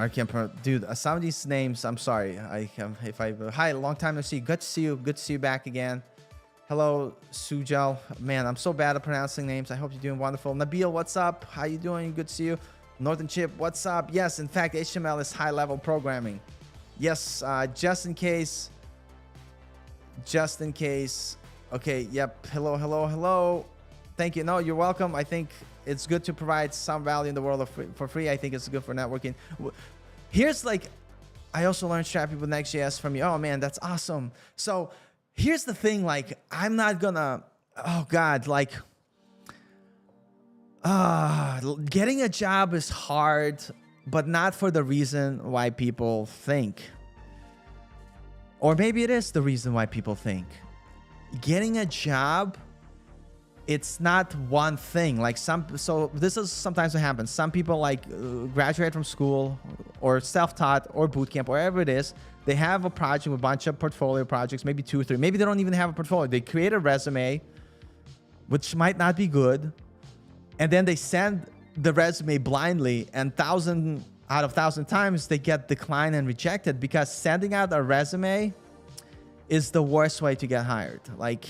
I can't, dude, some of these names, I'm sorry. Hi, long time no see. Good to see you. Good to see you back again. Hello, Sujal. Man, I'm so bad at pronouncing names. I hope you're doing wonderful. Nabil, what's up? How you doing? Good to see you. Northern Chip, what's up? Yes, in fact, HTML is high-level programming. Yes, just in case. Okay, yep. Hello. Thank you. No, you're welcome. I think it's good to provide some value in the world for free. I think it's good for networking. Here's like, I also learned Strappy with Next.js from you. Oh man, that's awesome. So here's the thing, like, I'm not gonna, oh God, like, getting a job is hard, but not for the reason why people think. Or maybe it is the reason why people think. Getting a job, it's not one thing. Like so this is sometimes what happens. Some people like graduate from school or self-taught or bootcamp, wherever it is. They have a project with a bunch of portfolio projects, maybe 2 or 3. Maybe they don't even have a portfolio. They create a resume, which might not be good. And then they send the resume blindly, and 1,000 out of 1,000 times they get declined and rejected, because sending out a resume is the worst way to get hired. Like,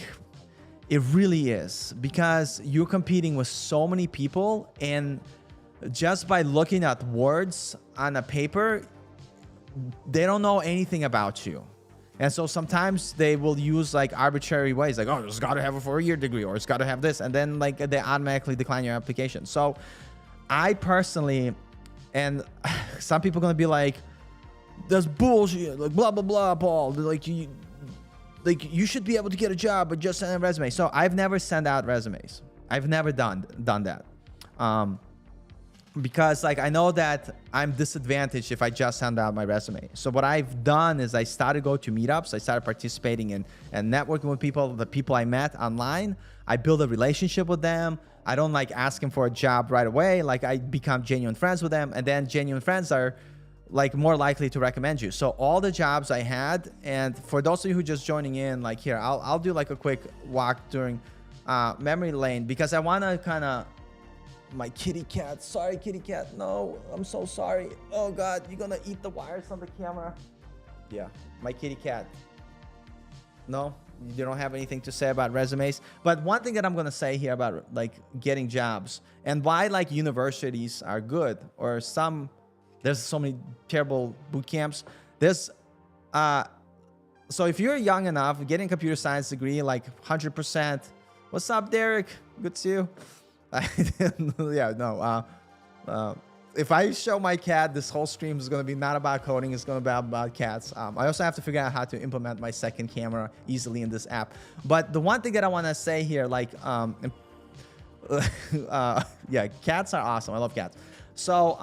it really is, because you're competing with so many people, and just by looking at words on a paper, they don't know anything about you. And so sometimes they will use like arbitrary ways, like, oh, it's got to have a 4-year degree, or it's got to have this, and then like they automatically decline your application. So I personally, and some people are gonna be like, that's bullshit, like blah blah blah, Paul, like you should be able to get a job, but just send a resume. So I've never sent out resumes. I've never done that. Because like I know that I'm disadvantaged if I just send out my resume. So what I've done is I started go to meetups. I started participating in and networking with people, the people I met online. I build a relationship with them. I don't like ask them for a job right away. Like I become genuine friends with them, and then genuine friends are like more likely to recommend you. So all the jobs I had, and for those of you who just joining in, like here, I'll do like a quick walk during memory lane, because I want to kind of, my kitty cat, sorry kitty cat, no, I'm so sorry. Oh God, you're gonna eat the wires on the camera. Yeah, my kitty cat. No, you don't have anything to say about resumes. But one thing that I'm gonna say here about like getting jobs and why like universities are good, or there's so many terrible boot camps. There's so if you're young enough, getting a computer science degree, like 100%. What's up, Derek? Good to see you. Yeah, no. If I show my cat, this whole stream is going to be not about coding. It's going to be about cats. I also have to figure out how to implement my second camera easily in this app. But the one thing that I want to say here, like, yeah, cats are awesome. I love cats. So,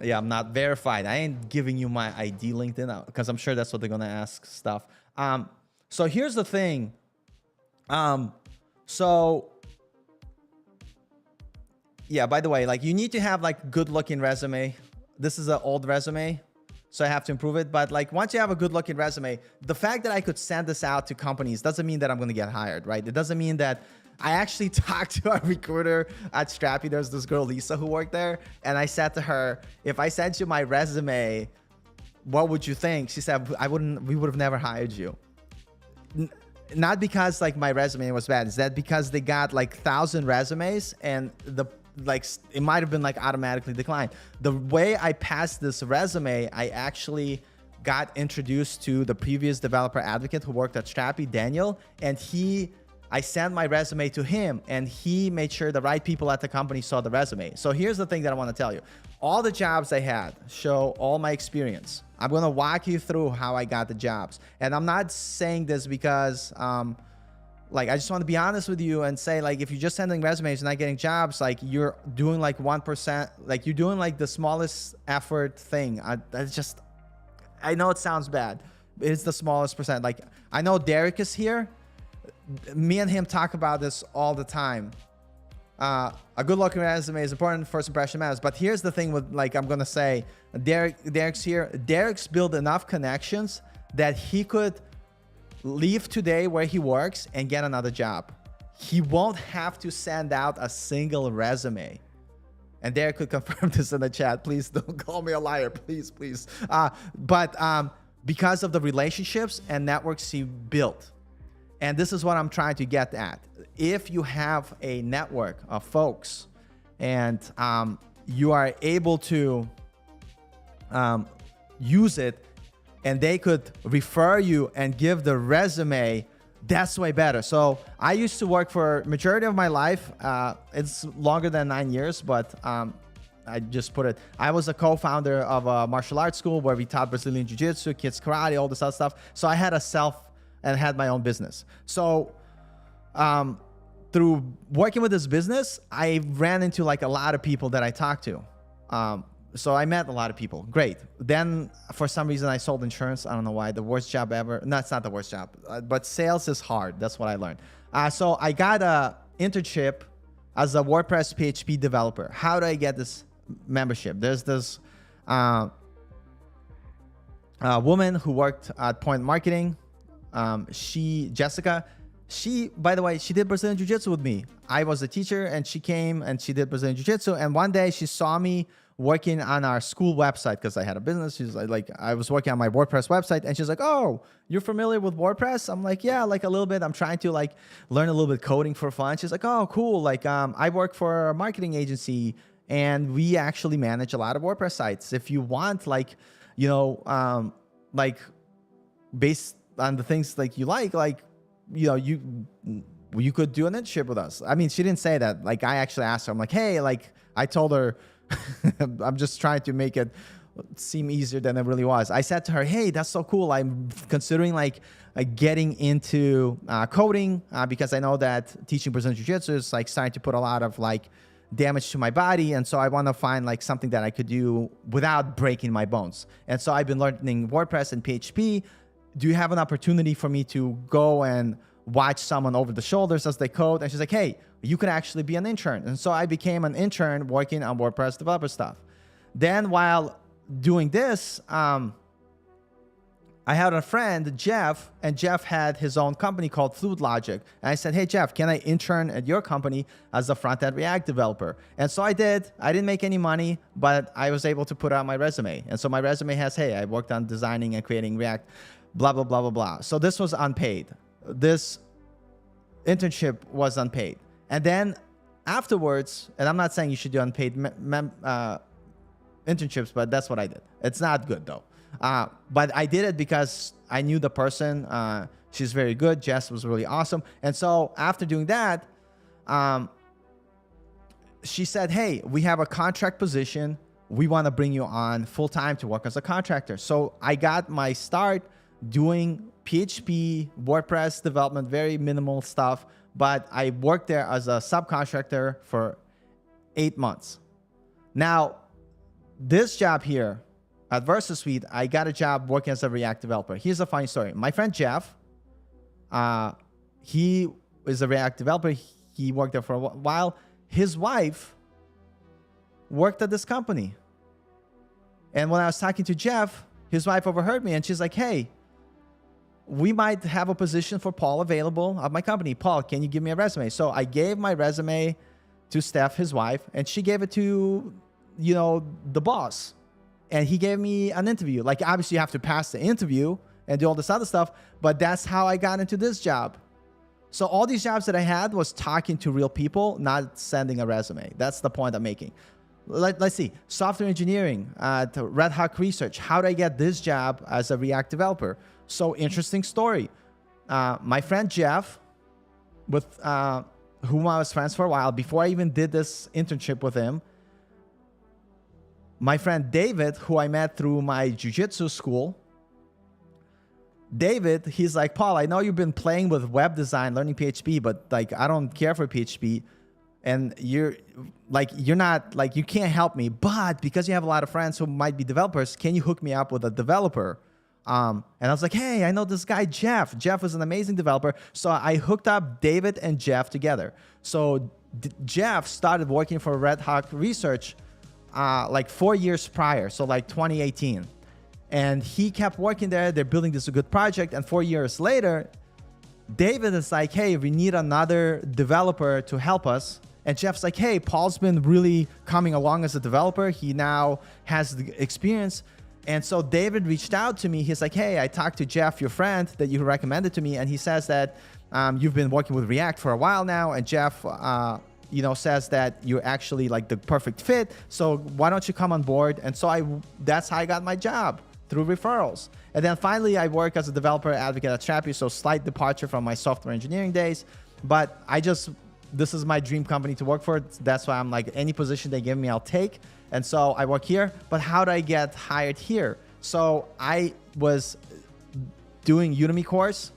yeah, I'm not verified. I ain't giving you my ID LinkedIn, because I'm sure that's what they're going to ask stuff. So here's the thing. Yeah, by the way, like you need to have like good looking resume. This is an old resume, so I have to improve it. But like once you have a good looking resume, the fact that I could send this out to companies doesn't mean that I'm going to get hired, right? It doesn't mean that I actually talked to a recruiter at Strappy. There's this girl, Lisa, who worked there. And I said to her, if I sent you my resume, what would you think? She said, we would have never hired you. Not because like my resume was bad. It's that because they got like 1,000 resumes, and the like it might have been like automatically declined. The way I passed this resume, I actually got introduced to the previous developer advocate who worked at Strappy, Daniel, and I sent my resume to him, and he made sure the right people at the company saw the resume. So here's the thing that I want to tell you. All the jobs I had show all my experience. I'm going to walk you through how I got the jobs. And I'm not saying this because, like, I just want to be honest with you and say, like, if you're just sending resumes and not getting jobs, like, you're doing like 1%, like, you're doing like the smallest effort thing. I know it sounds bad. It's the smallest percent. Like, I know Derek is here. Me and him talk about this all the time. A good looking resume is important. First impression matters. But here's the thing with, like, I'm going to say, Derek's here. Derek's built enough connections that he could leave today where he works and get another job. He won't have to send out a single resume. And Derek could confirm this in the chat. Please don't call me a liar. Please. But because of the relationships and networks he built. And this is what I'm trying to get at. If you have a network of folks and you are able to use it, and they could refer you and give the resume, that's way better. So I used to work for majority of my life. It's longer than 9 years, but I just put it. I was a co-founder of a martial arts school where we taught Brazilian Jiu-Jitsu, kids karate, all this other stuff. So I had had my own business. So through working with this business, I ran into like a lot of people that I talked to. So I met a lot of people. Great. Then for some reason I sold insurance. I don't know why. The worst job ever. No, it's not the worst job, but sales is hard. That's what I learned. So I got a internship as a WordPress PHP developer. How do I get this membership? There's this woman who worked at Point Marketing. Jessica, by the way, she did Brazilian Jiu-Jitsu with me. I was a teacher and she came and she did Brazilian Jiu-Jitsu. And one day she saw me working on our school website because I had a business. She's like, I was working on my WordPress website, and she's like, "Oh, you're familiar with WordPress?" I'm like, "Yeah, like a little bit. I'm trying to like learn a little bit coding for fun." She's like, "Oh, cool. Like, I work for a marketing agency and we actually manage a lot of WordPress sites. If you want, like, you know, like based on the things like you like, you know, you could do an internship with us." I mean, she didn't say that. Like, I actually asked her. I'm like, "Hey," like I told her, I'm just trying to make it seem easier than it really was. I said to her, "Hey, that's so cool. I'm considering like getting into coding because I know that teaching Brazilian Jiu-Jitsu is like starting to put a lot of like damage to my body. And so I want to find like something that I could do without breaking my bones. And so I've been learning WordPress and PHP. Do you have an opportunity for me to go and watch someone over the shoulders as they code?" And she's like, "Hey, you could actually be an intern." And so I became an intern working on WordPress developer stuff. Then while doing this, I had a friend, Jeff, and Jeff had his own company called Fluid Logic. And I said, "Hey, Jeff, can I intern at your company as a front-end React developer?" And so I did. I didn't make any money, but I was able to put out my resume. And so my resume has, "Hey, I worked on designing and creating React, blah, blah, blah, blah, blah." So this was unpaid. This internship was unpaid. And then afterwards, and I'm not saying you should do unpaid internships, but that's what I did. It's not good though. But I did it because I knew the person. She's very good. Jess was really awesome. And so after doing that, she said, "Hey, we have a contract position. We want to bring you on full time to work as a contractor." So I got my start doing PHP, WordPress development, very minimal stuff. But I worked there as a subcontractor for 8 months. Now, this job here at VersaSuite, I got a job working as a React developer. Here's a funny story. My friend Jeff, he is a React developer. He worked there for a while. His wife worked at this company. And when I was talking to Jeff, his wife overheard me and she's like, "Hey, we might have a position for Paul available at my company. Paul, can you give me a resume?" So I gave my resume to Steph, his wife, and she gave it to, you know, the boss. And he gave me an interview. Like, obviously you have to pass the interview and do all this other stuff, but that's how I got into this job. So all these jobs that I had was talking to real people, not sending a resume. That's the point I'm making. Let's see, software engineering, Red Hat Research. How did I get this job as a React developer? So interesting story. My friend Jeff, with whom I was friends for a while, before I even did this internship with him, my friend David, who I met through my jiu-jitsu school, David, he's like, Paul, I know you've been playing with web design, learning PHP, but like, I don't care for PHP. And you're not like, you can't help me, but because you have a lot of friends who might be developers, can you hook me up with a developer? And I was like, hey, I know this guy, Jeff. Jeff is an amazing developer. So I hooked up David and Jeff together. So Jeff started working for Red Hat Research like 4 years prior. So like 2018. And he kept working there. They're building this good project. And 4 years later, David is like, hey, we need another developer to help us. And Jeff's like, hey, Paul's been really coming along as a developer. He now has the experience. And so David reached out to me. He's like, hey, I talked to Jeff, your friend that you recommended to me. And he says that you've been working with React for a while now. And Jeff, says that you're actually like the perfect fit. So why don't you come on board? And so that's how I got my job, through referrals. And then finally, I work as a developer advocate at Strappy. So slight departure from my software engineering days. But this is my dream company to work for. That's why I'm like, any position they give me, I'll take. And so I work here. But how do I get hired here? So I was doing Udemy course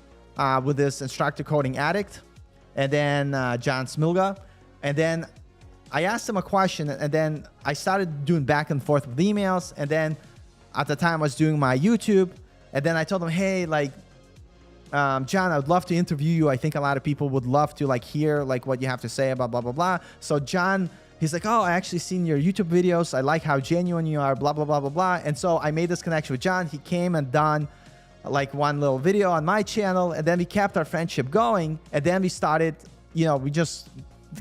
with this instructor coding addict, and then John Smilga. And then I asked him a question, and then I started doing back and forth with emails. And then at the time I was doing my YouTube, and then I told him, hey, like, John, I would love to interview you. I think a lot of people would love to like hear like what you have to say about blah, blah, blah. So John, he's like, oh, I actually seen your YouTube videos. I like how genuine you are, blah, blah, blah, blah, blah. And so I made this connection with John. He came and done like one little video on my channel, and then we kept our friendship going. And then we started, we just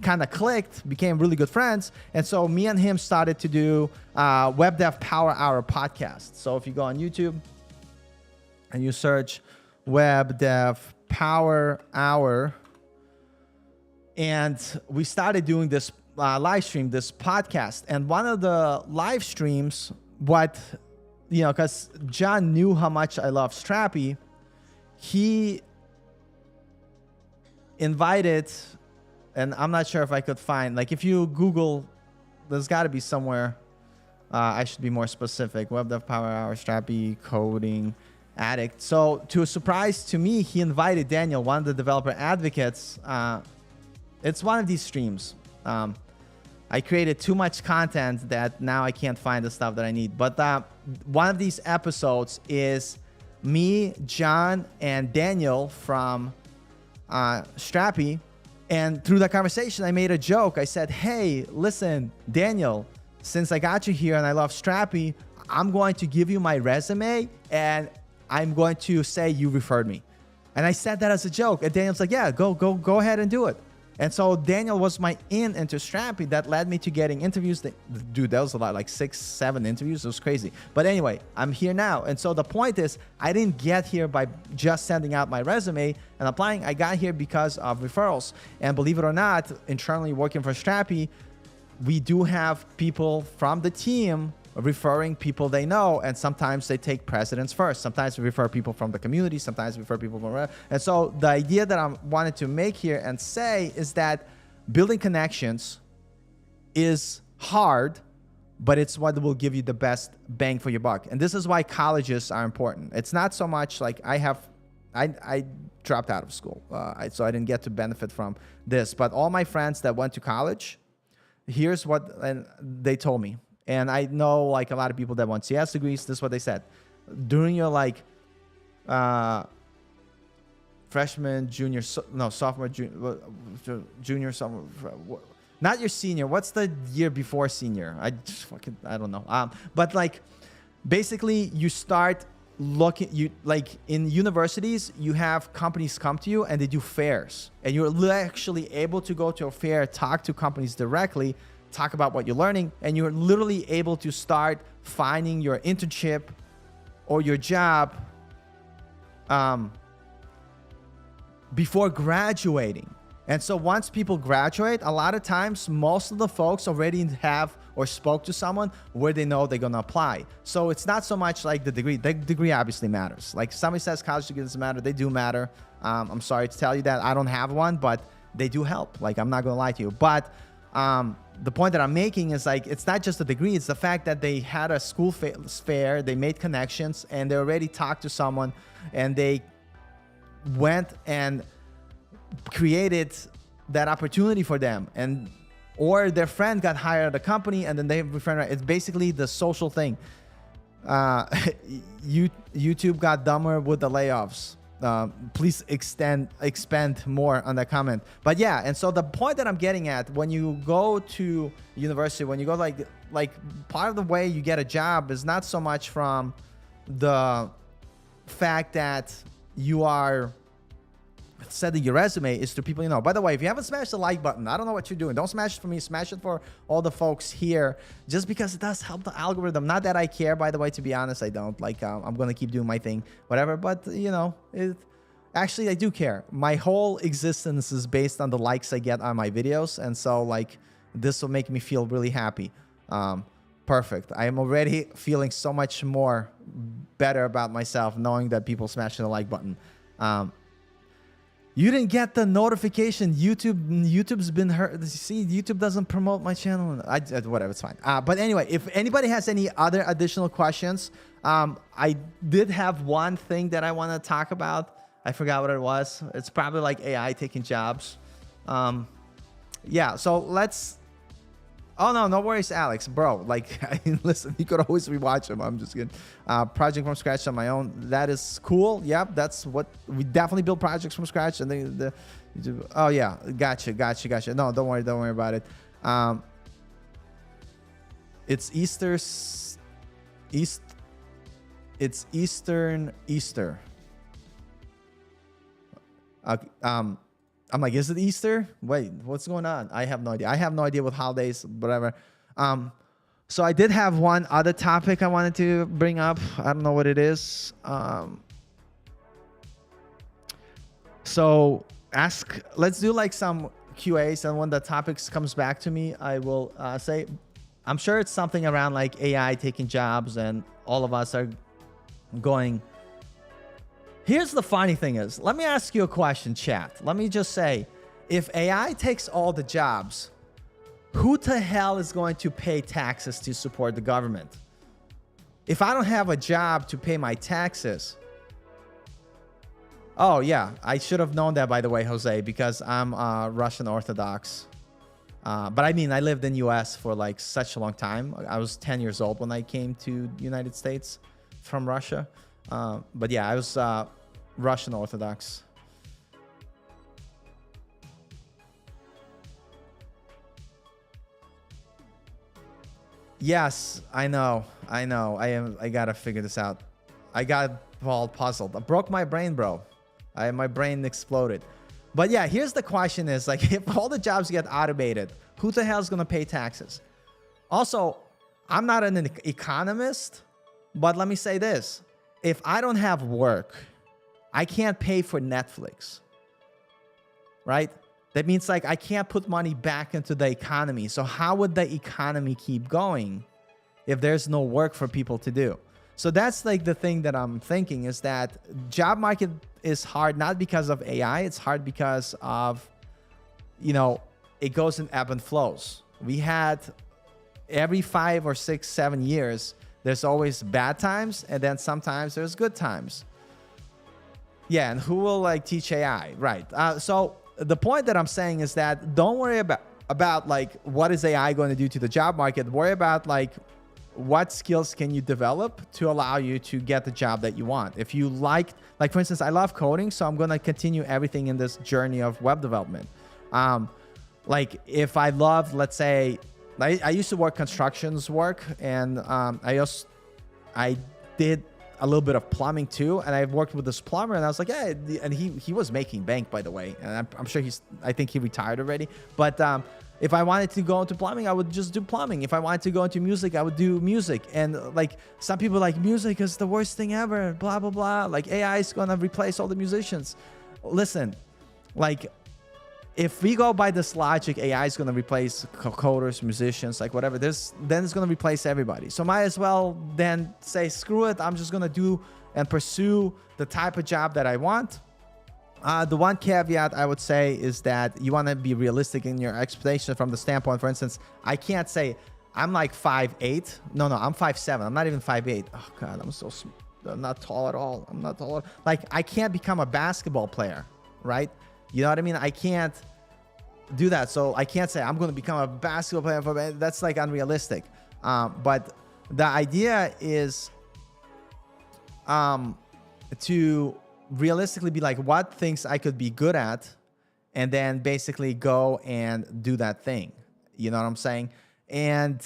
kind of clicked, became really good friends. And so me and him started to do Web Dev Power Hour podcast. So if you go on YouTube and you search Web Dev Power Hour, and we started doing this live stream, this podcast. And one of the live streams, because John knew how much I love Strappy, he invited, and I'm not sure if I could find, like if you Google, there's got to be somewhere, I should be more specific, Web Dev Power Hour, Strappy, coding, addict. So to a surprise to me, he invited Daniel, one of the developer advocates. It's one of these streams. I created too much content that now I can't find the stuff that I need. But one of these episodes is me, John, and Daniel from Strappy. And through the conversation, I made a joke. I said, hey, listen, Daniel, since I got you here and I love Strappy, I'm going to give you my resume and I'm going to say you referred me. And I said that as a joke. And Daniel's like, yeah, go ahead and do it. And so Daniel was my in into Strappy that led me to getting interviews. Dude, that was a lot, like 6, 7 interviews. It was crazy. But anyway, I'm here now. And so the point is, I didn't get here by just sending out my resume and applying. I got here because of referrals. And believe it or not, internally working for Strappy, we do have people from the team referring people they know, and sometimes they take precedence first. Sometimes we refer people from the community, sometimes we refer people from... And so the idea that I wanted to make here and say is that building connections is hard, but it's what will give you the best bang for your buck. And this is why colleges are important. It's not so much like I dropped out of school, so I didn't get to benefit from this, but all my friends that went to college, here's what they told me. And I know like a lot of people that want CS degrees, this is what they said. During your like freshman, junior, sophomore, junior, sophomore, not your senior. What's the year before senior? I don't know. But like basically you start looking, like in universities, you have companies come to you and they do fairs. And you're actually able to go to a fair, talk to companies directly, talk about what you're learning, and you're literally able to start finding your internship or your job before graduating. And so once people graduate, a lot of times, most of the folks already have or spoke to someone where they know they're going to apply. So it's not so much like the degree. The degree obviously matters. Like somebody says college degree doesn't matter. They do matter. I'm sorry to tell you that I don't have one, but they do help. Like, I'm not going to lie to you. But the point that I'm making is like, it's not just a degree. It's the fact that they had a school fair, they made connections, and they already talked to someone, and they went and created that opportunity for them, and or their friend got hired at a company, and then they befriend. It's basically the social thing. YouTube got dumber with the layoffs. Please expand more on that comment. But yeah, and so the point that I'm getting at, when you go to university, when you go like part of the way you get a job is not so much from the fact that you are setting your resume, is to people you know. By the way, if you haven't smashed the like button, I don't know what you're doing. Don't smash it for me, smash it for all the folks here, just because it does help the algorithm. Not that I care, by the way, to be honest, I don't. Like, I'm gonna keep doing my thing, whatever, but you know, actually I do care. My whole existence is based on the likes I get on my videos, and so like this will make me feel really happy. Perfect. I am already feeling so much more better about myself knowing that people smashing the like button. You didn't get the notification. YouTube's been hurt. See, YouTube doesn't promote my channel. Whatever, it's fine. But anyway, if anybody has any other additional questions, I did have one thing that I want to talk about. I forgot what it was. It's probably like AI taking jobs. Yeah, so let's... Oh, no worries, Alex. Bro, like, listen, you could always rewatch them. I'm just kidding. Project from scratch on my own. That is cool. Yep, that's what... We definitely build projects from scratch. And oh, yeah. Gotcha. No, don't worry about it. It's It's Eastern Easter. I'm like, is it Easter? Wait, what's going on? I have no idea. I have no idea with holidays, whatever. So I did have one other topic I wanted to bring up. I don't know what it is. So let's do like some QAs, and when the topics comes back to me, I will say, I'm sure it's something around like AI taking jobs, and all of us are going... Here's the funny thing is, let me ask you a question, chat. Let me just say, if AI takes all the jobs, who the hell is going to pay taxes to support the government? If I don't have a job to pay my taxes... Oh, yeah, I should have known that, by the way, Jose, because I'm Russian Orthodox. But I mean, I lived in US for like such a long time. I was 10 years old when I came to the United States from Russia. But yeah, I was Russian Orthodox. Yes, I know. I gotta figure this out. I got all puzzled. I broke my brain, bro. My brain exploded. But yeah, here's the question is like, if all the jobs get automated, who the hell is gonna pay taxes? Also, I'm not an economist, but let me say this. If I don't have work, I can't pay for Netflix, right? That means like I can't put money back into the economy. So how would the economy keep going if there's no work for people to do? So that's like the thing that I'm thinking, is that job market is hard, not because of AI. It's hard because of, you know, it goes in ebb and flows. We had every 5 or 6, 7 years, there's always bad times, and then sometimes there's good times. Yeah, and who will like teach AI, right? So the point that I'm saying is that don't worry about like what is AI going to do to the job market. Worry about like what skills can you develop to allow you to get the job that you want. If you like for instance, I love coding, so I'm going to continue everything in this journey of web development. Like if I love, let's say, I used to work constructions work, and I did a little bit of plumbing too, and I worked with this plumber, and I was like, yeah, and he was making bank, by the way, and I'm sure I think he retired already. But if I wanted to go into plumbing, I would just do plumbing. If I wanted to go into music, I would do music. And like some people like music is the worst thing ever, blah blah blah. Like AI is gonna replace all the musicians. Listen, like, if we go by this logic, AI is going to replace coders, musicians, like whatever, then it's going to replace everybody. So might as well then say, screw it, I'm just going to do and pursue the type of job that I want. The one caveat I would say is that you want to be realistic in your expectation from the standpoint, for instance, I can't say I'm like 5'8". No, I'm 5'7". I'm not even 5'8". Oh God, I'm not tall at all. I'm not tall. Like, I can't become a basketball player, right? You know what I mean? I can't do that. So I can't say I'm going to become a basketball player. That's like unrealistic. But the idea is to realistically be like, what things I could be good at, and then basically go and do that thing. You know what I'm saying? And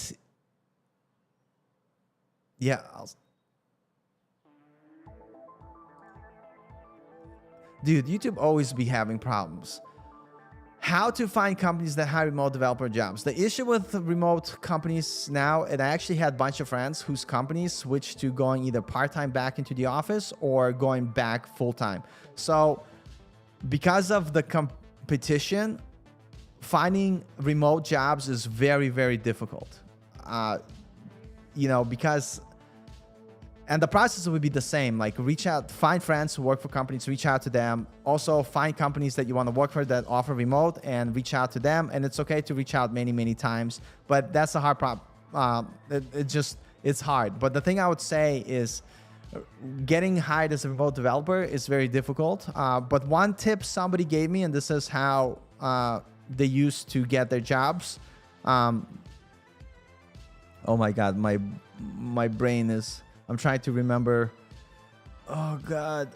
yeah, dude, YouTube always be having problems. How to find companies that hire remote developer jobs. The issue with remote companies now, and I actually had a bunch of friends whose companies switched to going either part-time back into the office or going back full-time. So because of the competition, finding remote jobs is very, very difficult. Because, and the process would be the same, like reach out, find friends who work for companies, reach out to them. Also find companies that you want to work for that offer remote and reach out to them. And it's okay to reach out many, many times, but that's a hard problem. It's hard. But the thing I would say is getting hired as a remote developer is very difficult. But one tip somebody gave me, and this is how they used to get their jobs. Oh my God, my brain is, I'm trying to remember. Oh God,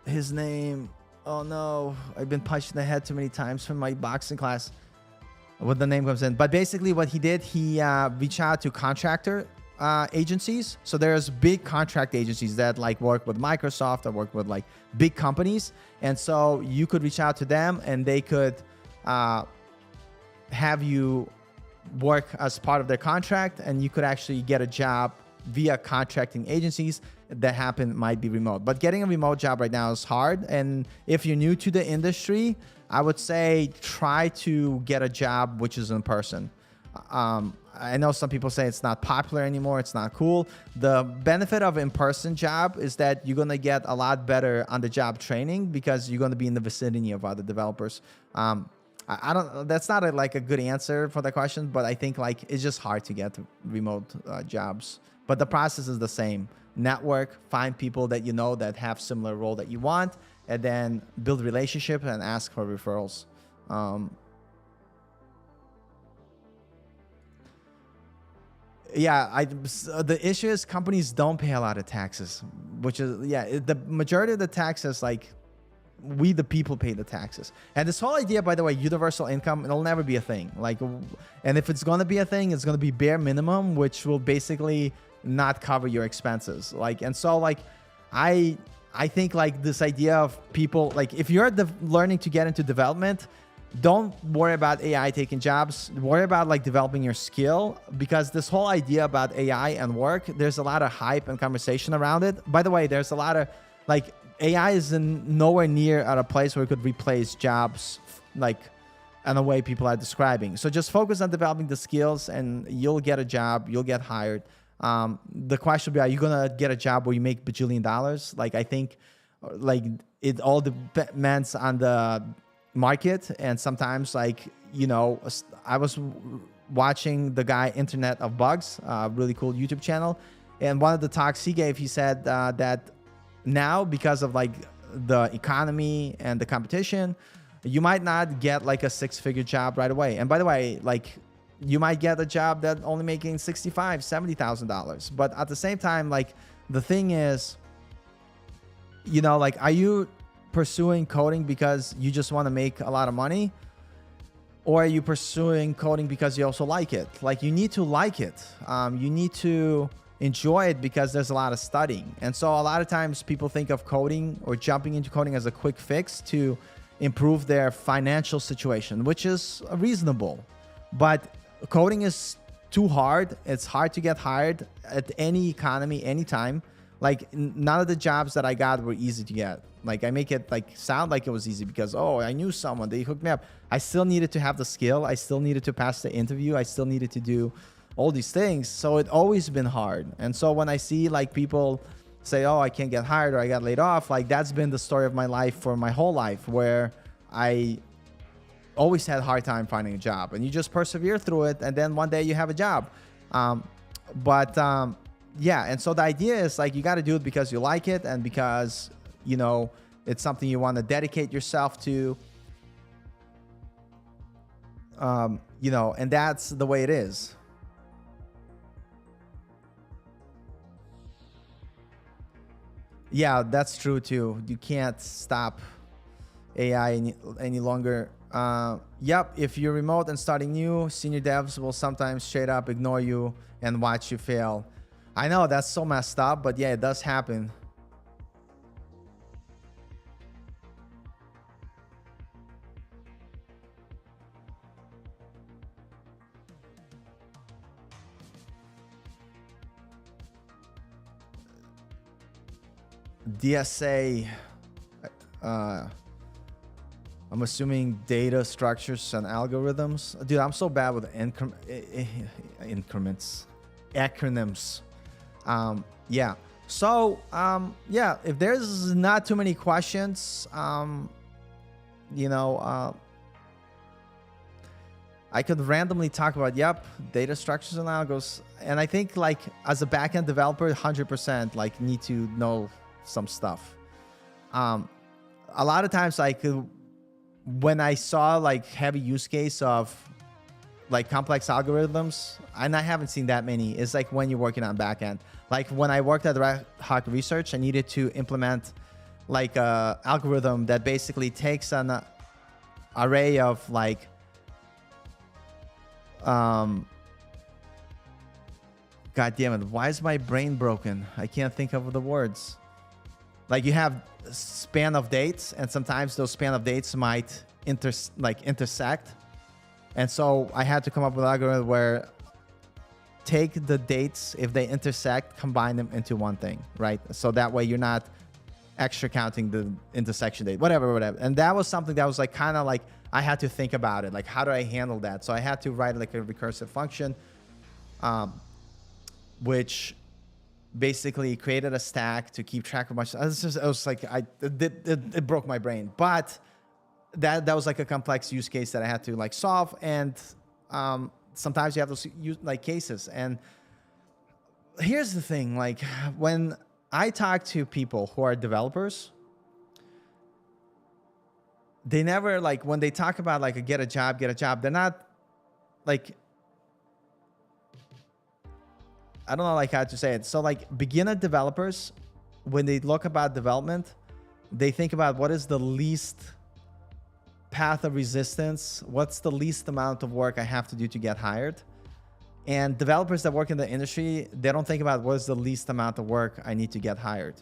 his name. Oh no, I've been punched in the head too many times from my boxing class. What the name comes in, but basically what he did, he reached out to contractor agencies. So there's big contract agencies that like work with Microsoft or work with like big companies, and so you could reach out to them, and they could have you work as part of their contract, and you could actually get a job via contracting agencies that might be remote. But getting a remote job right now is hard. And if you're new to the industry, I would say try to get a job which is in person. I know some people say it's not popular anymore, it's not cool. The benefit of in-person job is that you're gonna get a lot better on-the-job training because you're gonna be in the vicinity of other developers. I don't. That's not a good answer for the question, but I think like it's just hard to get remote jobs. But the process is the same. Network, find people that you know that have similar role that you want, and then build relationship and ask for referrals. The issue is companies don't pay a lot of taxes, which is the majority of the taxes, like we the people pay the taxes. And this whole idea, by the way, universal income, it'll never be a thing. And if it's gonna be a thing, it's gonna be bare minimum, which will basically not cover your expenses. I think like this idea of people, like if you're learning to get into development, don't worry about AI taking jobs. Worry about like developing your skill, because this whole idea about AI and work, there's a lot of hype and conversation around it. By the way, there's a lot of like AI is nowhere near at a place where it could replace jobs like in a way people are describing. So just focus on developing the skills and you'll get a job, you'll get hired. The question would be, are you going to get a job where you make bajillion dollars? Like, I think like it all depends on the market. And sometimes like, I was watching the guy Internet of Bugs, really cool YouTube channel. And one of the talks he gave, he said that now because of like the economy and the competition, you might not get like a 6-figure job right away. And by the way, like you might get a job that only making $65,000, $70,000. But at the same time, like the thing is, like, are you pursuing coding because you just want to make a lot of money? Or are you pursuing coding because you also like it? Like you need to like it. You need to enjoy it because there's a lot of studying. And so a lot of times people think of coding or jumping into coding as a quick fix to improve their financial situation, which is reasonable. But coding is too hard. It's hard to get hired at any economy, anytime. Like none of the jobs that I got were easy to get. Like I make it like sound like it was easy because, oh, I knew someone, they hooked me up. I still needed to have the skill. I still needed to pass the interview. I still needed to do all these things. So it always been hard. And so when I see like people say, oh, I can't get hired or I got laid off, like that's been the story of my life for my whole life, where I always had a hard time finding a job, and you just persevere through it, and then one day you have a job. Yeah, and so the idea is like you got to do it because you like it and because, you know, it's something you want to dedicate yourself to, you know, and that's the way it is. Yeah, that's true too. You can't stop AI any longer. Yep, if you're remote and starting new, senior devs will sometimes straight up ignore you and watch you fail. I know that's so messed up, but yeah, it does happen. DSA, I'm assuming data structures and algorithms. Dude, I'm so bad with increments, acronyms. Yeah. So, yeah, if there's not too many questions, you know, I could randomly talk about, yep, data structures and algos. And I think like as a backend developer, 100% like need to know some stuff. A lot of times like when I saw like heavy use case of like complex algorithms, and I haven't seen that many, is like when you're working on backend. Like when I worked at Red Hawk Research, I needed to implement like a algorithm that basically takes an array of like God damn it, why is my brain broken? I can't think of the words. Like you have span of dates, and sometimes those span of dates might intersect. And so I had to come up with an algorithm where take the dates, if they intersect, combine them into one thing, right? So that way you're not extra counting the intersection date, whatever. And that was something that was like kind of like I had to think about it, like how do I handle that? So I had to write like a recursive function, which basically created a stack to keep track of much. It broke my brain, but that was like a complex use case that I had to like solve. And sometimes you have those like cases. And here's the thing, like when I talk to people who are developers, they never like, when they talk about like get a job, they're not like, I don't know like how to say it. So like beginner developers, when they look about development, they think about what is the least path of resistance, what's the least amount of work I have to do to get hired. And developers that work in the industry, they don't think about what is the least amount of work I need to get hired.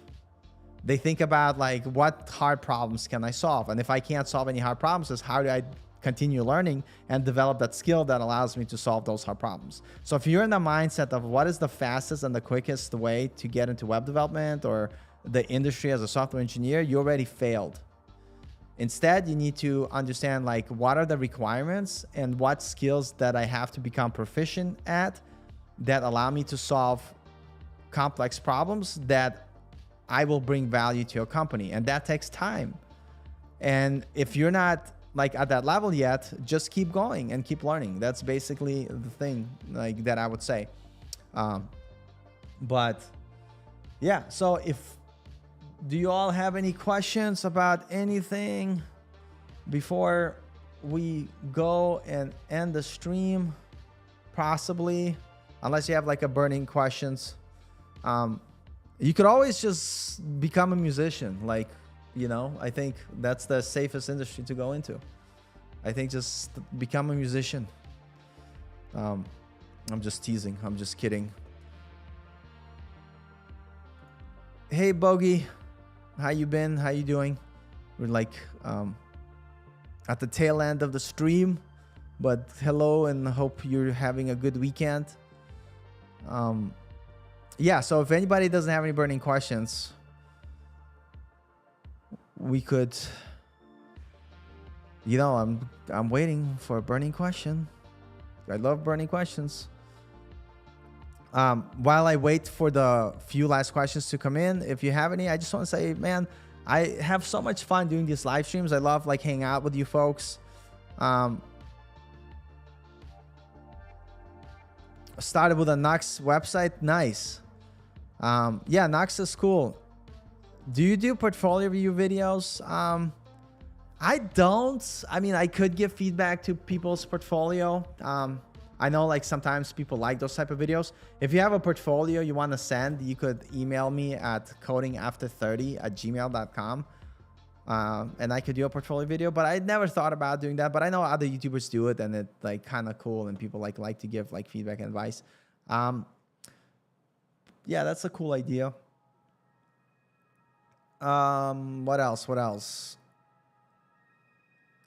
They think about like what hard problems can I solve, and if I can't solve any hard problems, is how do I continue learning and develop that skill that allows me to solve those hard problems. So if you're in the mindset of what is the fastest and the quickest way to get into web development or the industry as a software engineer, you already failed. Instead, you need to understand like what are the requirements and what skills that I have to become proficient at that allow me to solve complex problems that I will bring value to your company. And that takes time. And if you're not like at that level yet, just keep going and keep learning. That's basically the thing like that I would say. But yeah, so do you all have any questions about anything before we go and end the stream? Possibly, unless you have like a burning questions. You could always just become a musician. Like, you know, I think that's the safest industry to go into. I think just become a musician. I'm just teasing. I'm just kidding. Hey, Bogey. How you been? How you doing? We're like at the tail end of the stream, but hello and hope you're having a good weekend. yeah, so if anybody doesn't have any burning questions, we could, I'm waiting for a burning question. I love burning questions. While I wait for the few last questions to come in, if you have any, I just want to say, man, I have so much fun doing these live streams. I love like hanging out with you folks. Started with a Nux website. Nice. Yeah, Nux is cool. Do you do portfolio review videos? I don't. I mean, I could give feedback to people's portfolio. I know like sometimes people like those type of videos. If you have a portfolio you want to send, you could email me at codingafter30@gmail.com. And I could do a portfolio video, but I never thought about doing that. But I know other YouTubers do it, and it's like kind of cool, and people like to give like feedback and advice. Yeah, that's a cool idea. What else?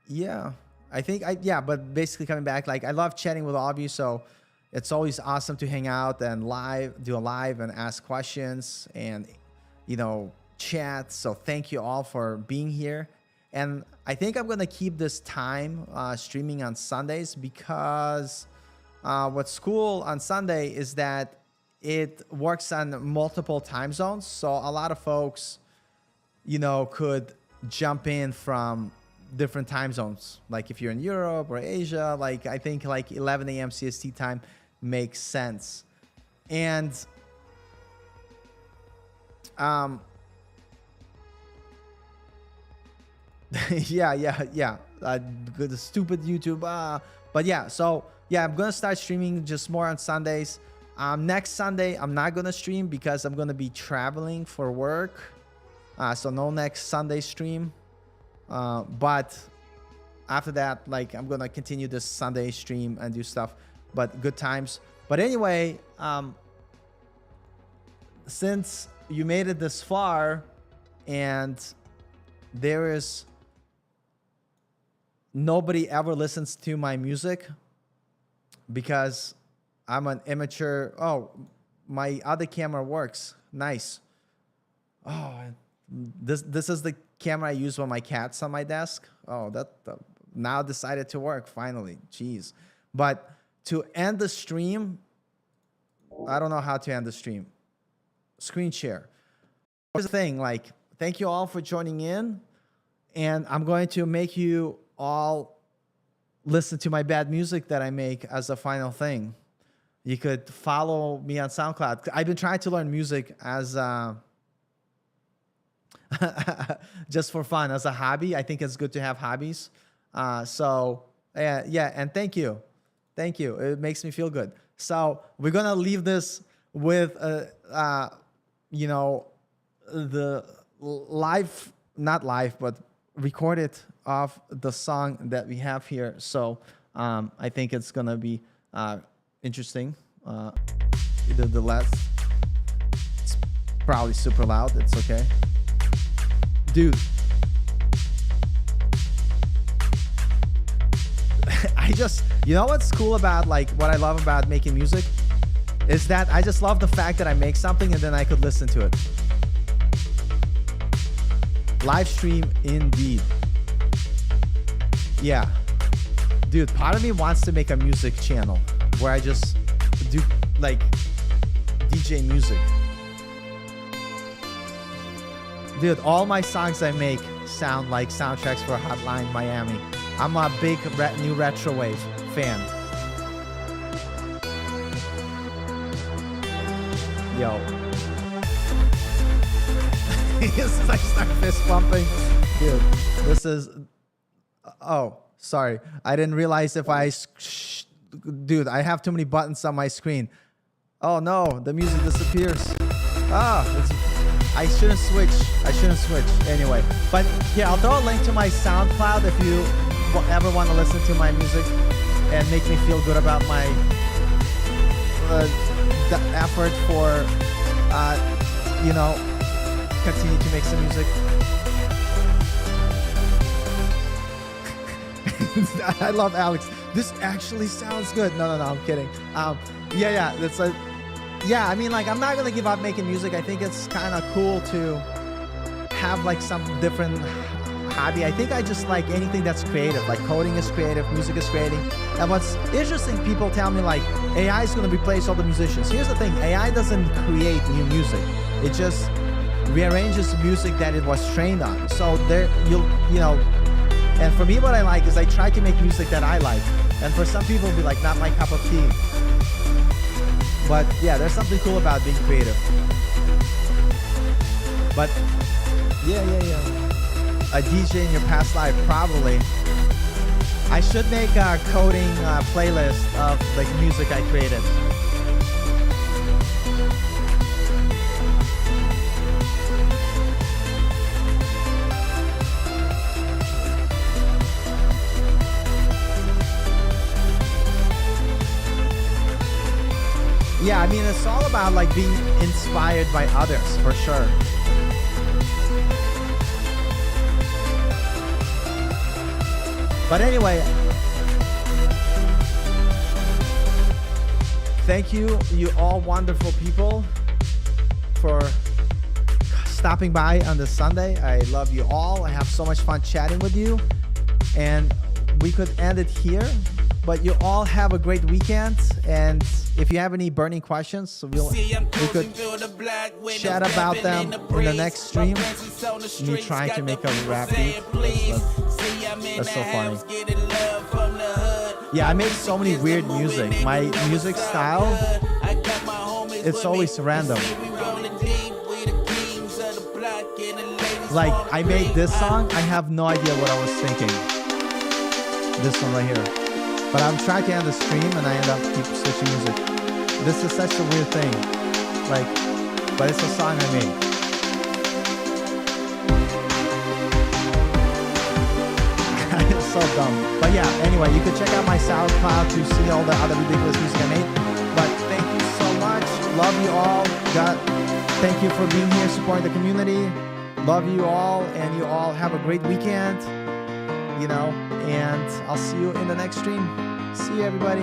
Yeah, I think but basically coming back, like I love chatting with all of you, so it's always awesome to hang out and do a live and ask questions and, chat. So thank you all for being here. And I think I'm going to keep this time streaming on Sundays, because what's cool on Sunday is that it works on multiple time zones. So a lot of folks, could jump in from different time zones. Like if you're in Europe or Asia, like I think like 11 a.m. CST time makes sense. And yeah. Good, stupid YouTube. But yeah, so yeah, I'm gonna start streaming just more on Sundays. Next Sunday, I'm not gonna stream because I'm gonna be traveling for work. So no next Sunday stream. But after that, like I'm gonna continue this Sunday stream and do stuff. But good times. But anyway, since you made it this far, and there is nobody ever listens to my music because I'm an immature. Oh, my other camera works. Nice. Oh, this is the camera I use when my cat's on my desk. Oh, that now decided to work finally. Jeez. But to end the stream, I don't know how to end the stream. Screen share. Here's the thing, like, thank you all for joining in, and I'm going to make you all listen to my bad music that I make as a final thing. You could follow me on SoundCloud. I've been trying to learn music as just for fun, as a hobby. I think it's good to have hobbies. So yeah, and thank you. It makes me feel good. So we're gonna leave this with the live, not live, but recorded of the song that we have here. So I think it's gonna be interesting. The last, it's probably super loud. It's okay, dude. You know what's cool about, like, what I love about making music is that I just love the fact that I make something and then I could listen to it. Live stream indeed. Yeah, dude, part of me wants to make a music channel where I just do like DJ music. Dude, all my songs I make sound like soundtracks for Hotline Miami. I'm a big new retro wave fan. Yo. This is, I start fist pumping. Dude, this is... Oh, sorry. I didn't realize if I... Dude, I have too many buttons on my screen. Oh no, the music disappears. I shouldn't switch. Anyway, but here, I'll throw a link to my SoundCloud if you ever want to listen to my music and make me feel good about my the effort for continue to make some music. I love Alex. This actually sounds good. No, I'm kidding. Yeah, that's like,
yeah, I mean, like, I'm not gonna give up making music. I think it's kind of cool to have like some different hobby. I think I just like anything that's creative. Like coding is creative, music is creating. And what's interesting, people tell me like AI is gonna replace all the musicians. Here's the thing: AI doesn't create new music. It just rearranges music that it was trained on. So there, you know. And for me, what I like is I try to make music that I like. And for some people, it'll be like not my cup of tea. But yeah, there's something cool about being creative. But yeah. A DJ in your past life, probably. I should make a coding playlist of like music I created. Yeah, I mean, it's all about like being inspired by others, for sure. But anyway, thank you all wonderful people for stopping by on this Sunday. I love you all. I have so much fun chatting with you. And we could end it here, but you all have a great weekend. And if you have any burning questions, we could chat about them in the next stream. Me trying to make a rap beat. That's so funny. Yeah, I make so many weird music. My music style, it's always random. Like, I made this song, I have no idea what I was thinking. This one right here. But I'm trying to end the stream and I end up keep switching music. This is such a weird thing. Like, but it's a song I made. It's so dumb. But yeah, anyway, you can check out my SoundCloud to see all the other ridiculous music I made. But thank you so much. Love you all. Thank you for being here, supporting the community. Love you all, and you all have a great weekend. You know, and I'll see you in the next stream. See you, everybody.